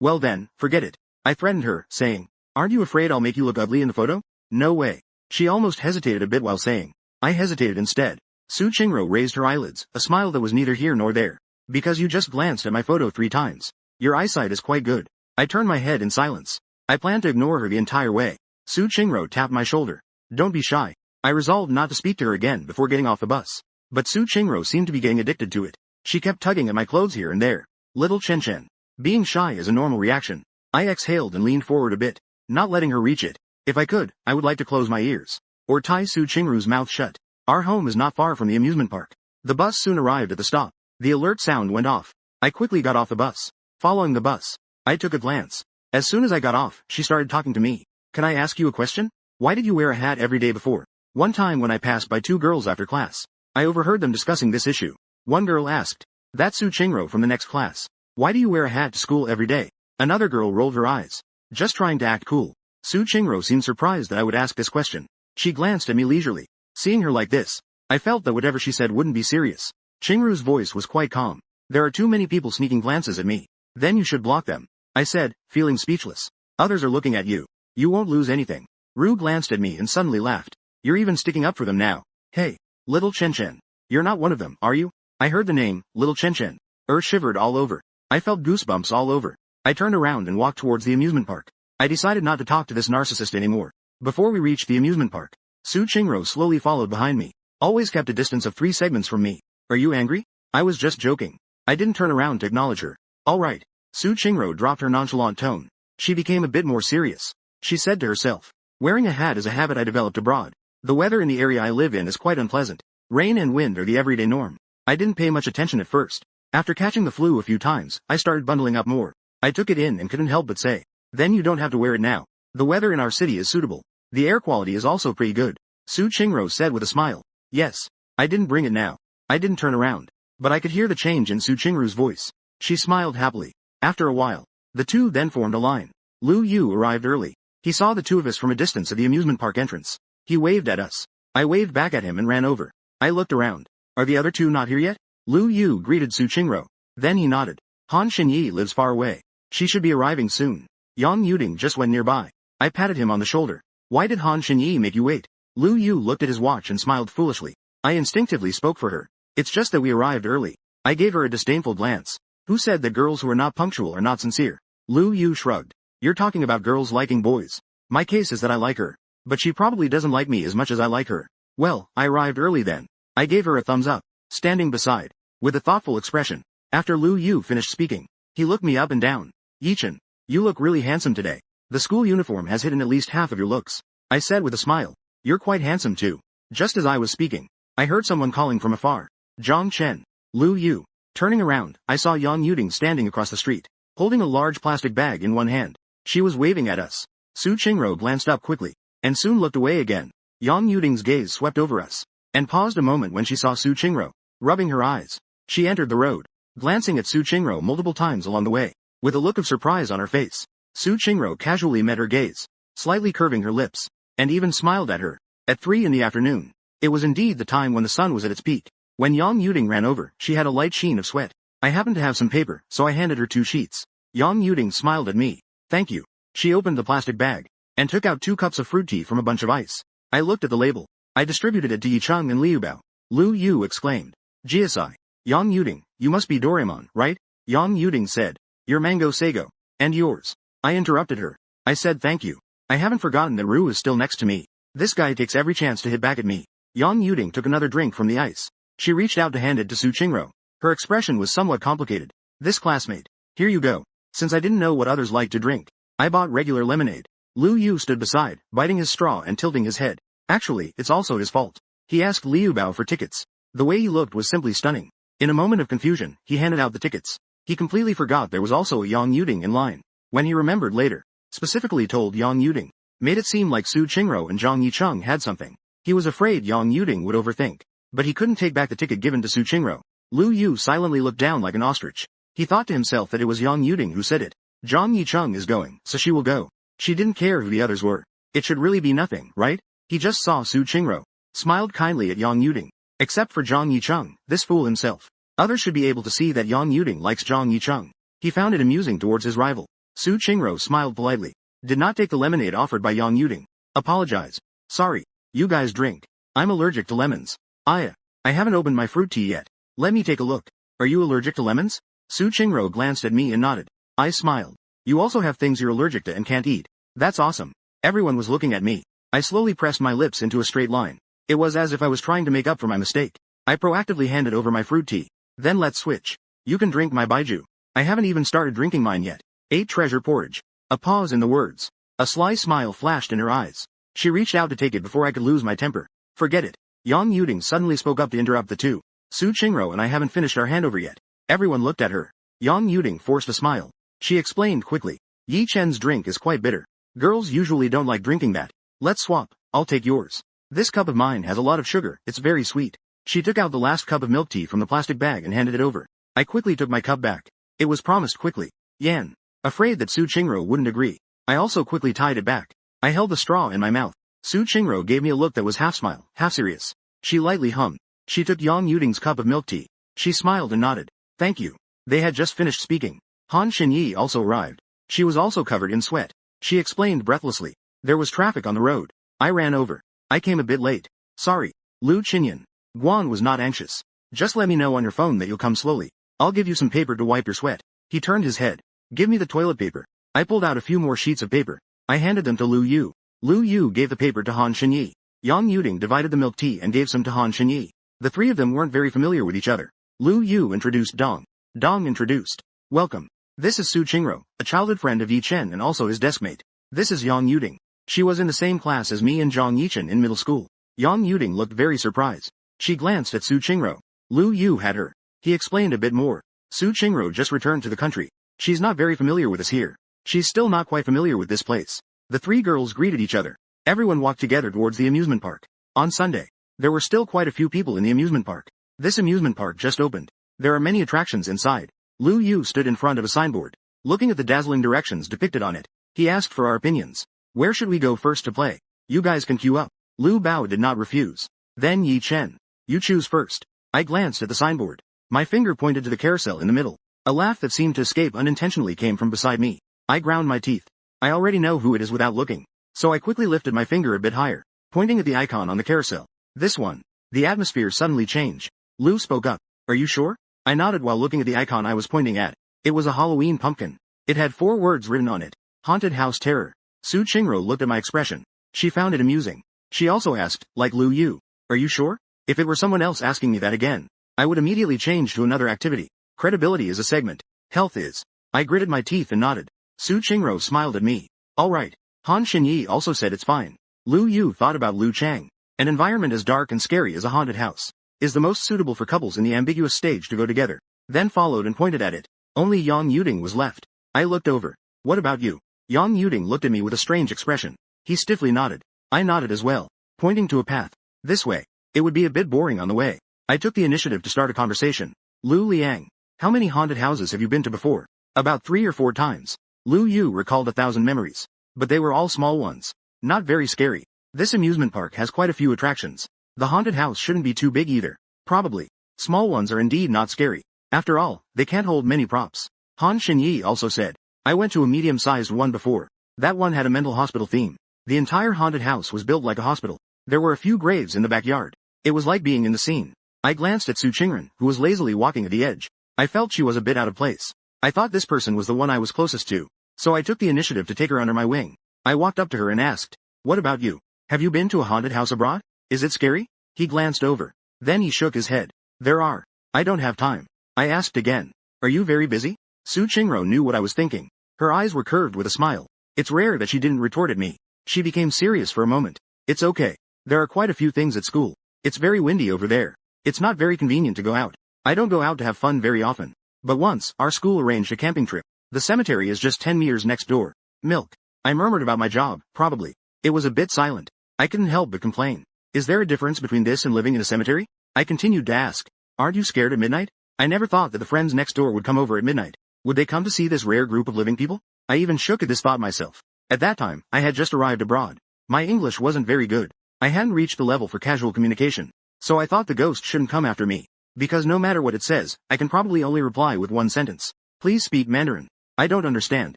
Well then, forget it. I threatened her, saying, Aren't you afraid I'll make you look ugly in the photo? No way. She almost hesitated a bit while saying. I hesitated instead. Su Qingru raised her eyelids, a smile that was neither here nor there. Because you just glanced at my photo 3 times. Your eyesight is quite good. I turned my head in silence. I planned to ignore her the entire way. Su Qingru tapped my shoulder. Don't be shy. I resolved not to speak to her again before getting off the bus. But Su Qingru seemed to be getting addicted to it. She kept tugging at my clothes here and there. Little Chen Chen. Being shy is a normal reaction. I exhaled and leaned forward a bit, not letting her reach it. If I could, I would like to close my ears. Or tie Su Qingru's mouth shut. Our home is not far from the amusement park. The bus soon arrived at the stop. The alert sound went off. I quickly got off the bus. Following the bus, I took a glance. As soon as I got off, she started talking to me. Can I ask you a question? Why did you wear a hat every day before? One time when I passed by 2 girls after class, I overheard them discussing this issue. One girl asked, That's Su Qingro from the next class. Why do you wear a hat to school every day? Another girl rolled her eyes. Just trying to act cool. Su Qingro seemed surprised that I would ask this question. She glanced at me leisurely. Seeing her like this, I felt that whatever she said wouldn't be serious. Qingru's voice was quite calm. There are too many people sneaking glances at me. Then you should block them, I said, feeling speechless. Others are looking at you. You won't lose anything. Ru glanced at me and suddenly laughed. You're even sticking up for them now. Hey, little Chen Chen. You're not one of them, are you? I heard the name, little Chen Chen. Shivered all over. I felt goosebumps all over. I turned around and walked towards the amusement park. I decided not to talk to this narcissist anymore. Before we reached the amusement park, Su Qingro slowly followed behind me. Always kept a distance of 3 segments from me. Are you angry? I was just joking. I didn't turn around to acknowledge her. Alright. Su Qingro dropped her nonchalant tone. She became a bit more serious. She said to herself, wearing a hat is a habit I developed abroad. The weather in the area I live in is quite unpleasant. Rain and wind are the everyday norm. I didn't pay much attention at first. After catching the flu a few times, I started bundling up more. I took it in and couldn't help but say, then you don't have to wear it now. The weather in our city is suitable. The air quality is also pretty good. Su Qingro said with a smile. Yes. I didn't bring it now. I didn't turn around. But I could hear the change in Su Qingru's voice. She smiled happily. After a while, the two then formed a line. Lu Yu arrived early. He saw the two of us from a distance at the amusement park entrance. He waved at us. I waved back at him and ran over. I looked around. Are the other two not here yet? Lu Yu greeted Su Qingro. Then he nodded. Han Xinyi lives far away. She should be arriving soon. Yang Yuding just went nearby. I patted him on the shoulder. Why did Han Xinyi make you wait? Lu Yu looked at his watch and smiled foolishly. I instinctively spoke for her. It's just that we arrived early. I gave her a disdainful glance. Who said that girls who are not punctual are not sincere? Lu Yu shrugged. You're talking about girls liking boys. My case is that I like her. But she probably doesn't like me as much as I like her. Well, I arrived early then. I gave her a thumbs up. Standing beside. With a thoughtful expression. After Lu Yu finished speaking, he looked me up and down. Yichen, you look really handsome today. The school uniform has hidden at least half of your looks. I said with a smile. You're quite handsome too. Just as I was speaking, I heard someone calling from afar. Zhang Chen. Lu Yu. Turning around, I saw Yang Yuding standing across the street, holding a large plastic bag in one hand. She was waving at us. Su Qingro glanced up quickly, and soon looked away again. Yang Yuding's gaze swept over us, and paused a moment when she saw Su Qingro, rubbing her eyes. She entered the road, glancing at Su Qingro multiple times along the way, with a look of surprise on her face. Su Qingro casually met her gaze, slightly curving her lips, and even smiled at her. At 3 in the afternoon, it was indeed the time when the sun was at its peak. When Yang Yuding ran over, she had a light sheen of sweat. I happened to have some paper, so I handed her 2 sheets. Yang Yuding smiled at me. Thank you. She opened the plastic bag, and took out 2 cups of fruit tea from a bunch of ice. I looked at the label. I distributed it to Yicheng and Liubao. Lu Yu exclaimed. Jiasai. Yang Yuding, you must be Doraemon, right? Yang Yuding said. You're Mango Sago. And yours. I interrupted her. I said thank you. I haven't forgotten that Ru is still next to me. This guy takes every chance to hit back at me. Yang Yuding took another drink from the ice. She reached out to hand it to Su Qingro. Her expression was somewhat complicated. This classmate. Here you go. Since I didn't know what others liked to drink, I bought regular lemonade. Lu Yu stood beside, biting his straw and tilting his head. Actually, it's also his fault. He asked Liu Bao for tickets. The way he looked was simply stunning. In a moment of confusion, he handed out the tickets. He completely forgot there was also a Yang Yuding in line. When he remembered later, specifically told Yang Yuding, made it seem like Su Qingro and Zhang Yicheng had something. He was afraid Yang Yuding would overthink. But he couldn't take back the ticket given to Su Qingro. Lu Yu silently looked down like an ostrich. He thought to himself that it was Yang Yuding who said it. Zhang Yicheng is going, so she will go. She didn't care who the others were. It should really be nothing, right? He just saw Su Qingro. Smiled kindly at Yang Yuding. Except for Zhang Yicheng, this fool himself. Others should be able to see that Yang Yuding likes Zhang Yicheng. He found it amusing towards his rival. Su Qingro smiled politely. Did not take the lemonade offered by Yang Yuding. Apologize. Sorry. You guys drink. I'm allergic to lemons. I haven't opened my fruit tea yet. Let me take a look. Are you allergic to lemons? Su Qingro glanced at me and nodded. I smiled. You also have things you're allergic to and can't eat. That's awesome. Everyone was looking at me. I slowly pressed my lips into a straight line. It was as if I was trying to make up for my mistake. I proactively handed over my fruit tea. Then let's switch. You can drink my baiju. I haven't even started drinking mine yet. 8 treasure porridge. A pause in the words. A sly smile flashed in her eyes. She reached out to take it before I could lose my temper. Forget it. Yang Yuding suddenly spoke up to interrupt the two. Su Qingro and I haven't finished our handover yet. Everyone looked at her. Yang Yuding forced a smile. She explained quickly. Yi Chen's drink is quite bitter. Girls usually don't like drinking that. Let's swap. I'll take yours. This cup of mine has a lot of sugar. It's very sweet. She took out the last cup of milk tea from the plastic bag and handed it over. I quickly took my cup back. It was promised quickly. Yan. Afraid that Su Qingro wouldn't agree, I also quickly tied it back. I held the straw in my mouth. Su Qingro gave me a look that was half smile, half serious. She lightly hummed. She took Yang Yuding's cup of milk tea. She smiled and nodded. Thank you. They had just finished speaking. Han Xinyi also arrived. She was also covered in sweat. She explained breathlessly. There was traffic on the road. I ran over. I came a bit late. Sorry. Lu Qinyan. Guan was not anxious. Just let me know on your phone that you'll come slowly. I'll give you some paper to wipe your sweat. He turned his head. Give me the toilet paper. I pulled out a few more sheets of paper. I handed them to Lu Yu. Lu Yu gave the paper to Han Xinyi. Yang Yuding divided the milk tea and gave some to Han Xinyi. The three of them weren't very familiar with each other. Lu Yu introduced Dong. Dong introduced. Welcome. This is Su Qingro, a childhood friend of Yi Chen and also his deskmate. This is Yang Yuding. She was in the same class as me and Zhang Yichen in middle school. Yang Yuding looked very surprised. She glanced at Su Qingro. Lu Yu had her. He explained a bit more. Su Qingro just returned to the country. She's not very familiar with us here. She's still not quite familiar with this place. The three girls greeted each other. Everyone walked together towards the amusement park. On Sunday, there were still quite a few people in the amusement park. This amusement park just opened. There are many attractions inside. Lu Yu stood in front of a signboard. Looking at the dazzling directions depicted on it, he asked for our opinions. Where should we go first to play? You guys can queue up. Lu Bao did not refuse. Then Yi Chen. You choose first. I glanced at the signboard. My finger pointed to the carousel in the middle. A laugh that seemed to escape unintentionally came from beside me. I ground my teeth. I already know who it is without looking. So I quickly lifted my finger a bit higher, pointing at the icon on the carousel. This one. The atmosphere suddenly changed. Lu spoke up. Are you sure? I nodded while looking at the icon I was pointing at. It was a Halloween pumpkin. It had 4 words written on it. Haunted House Terror. Su Qingro looked at my expression. She found it amusing. She also asked, like Lu Yu. Are you sure? If it were someone else asking me that again, I would immediately change to another activity. Credibility is a segment. Health is. I gritted my teeth and nodded. Su Qingro smiled at me. All right. Han Xinyi also said it's fine. Lu Yu thought about Lu Chang. An environment as dark and scary as a haunted house is the most suitable for couples in the ambiguous stage to go together. Then followed and pointed at it. Only Yang Yuding was left. I looked over. What about you? Yang Yuding looked at me with a strange expression. He stiffly nodded. I nodded as well, pointing to a path. This way. It would be a bit boring on the way. I took the initiative to start a conversation. Lu Liang. How many haunted houses have you been to before? About 3 or 4 times. Lu Yu recalled 1,000 memories. But they were all small ones. Not very scary. This amusement park has quite a few attractions. The haunted house shouldn't be too big either. Probably. Small ones are indeed not scary. After all, they can't hold many props. Han Xinyi also said. I went to a medium-sized one before. That one had a mental hospital theme. The entire haunted house was built like a hospital. There were a few graves in the backyard. It was like being in the scene. I glanced at Su Qingren, who was lazily walking at the edge. I felt she was a bit out of place. I thought this person was the one I was closest to. So I took the initiative to take her under my wing. I walked up to her and asked, what about you? Have you been to a haunted house abroad? Is it scary? He glanced over. Then he shook his head. There are. I don't have time. I asked again. Are you very busy? Su Qingro knew what I was thinking. Her eyes were curved with a smile. It's rare that she didn't retort at me. She became serious for a moment. It's okay. There are quite a few things at school. It's very windy over there. It's not very convenient to go out. I don't go out to have fun very often. But once, our school arranged a camping trip. The cemetery is just 10 meters next door. Milk. I murmured about my job, probably. It was a bit silent. I couldn't help but complain. Is there a difference between this and living in a cemetery? I continued to ask. Aren't you scared at midnight? I never thought that the friends next door would come over at midnight. Would they come to see this rare group of living people? I even shook at this thought myself. At that time, I had just arrived abroad. My English wasn't very good. I hadn't reached the level for casual communication. So I thought the ghost shouldn't come after me. Because no matter what it says, I can probably only reply with one sentence. Please speak Mandarin. I don't understand.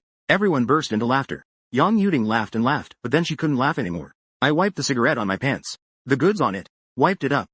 Everyone burst into laughter. Yang Yuding laughed and laughed, but then she couldn't laugh anymore. I wiped the cigarette on my pants. The goods on it. Wiped it up.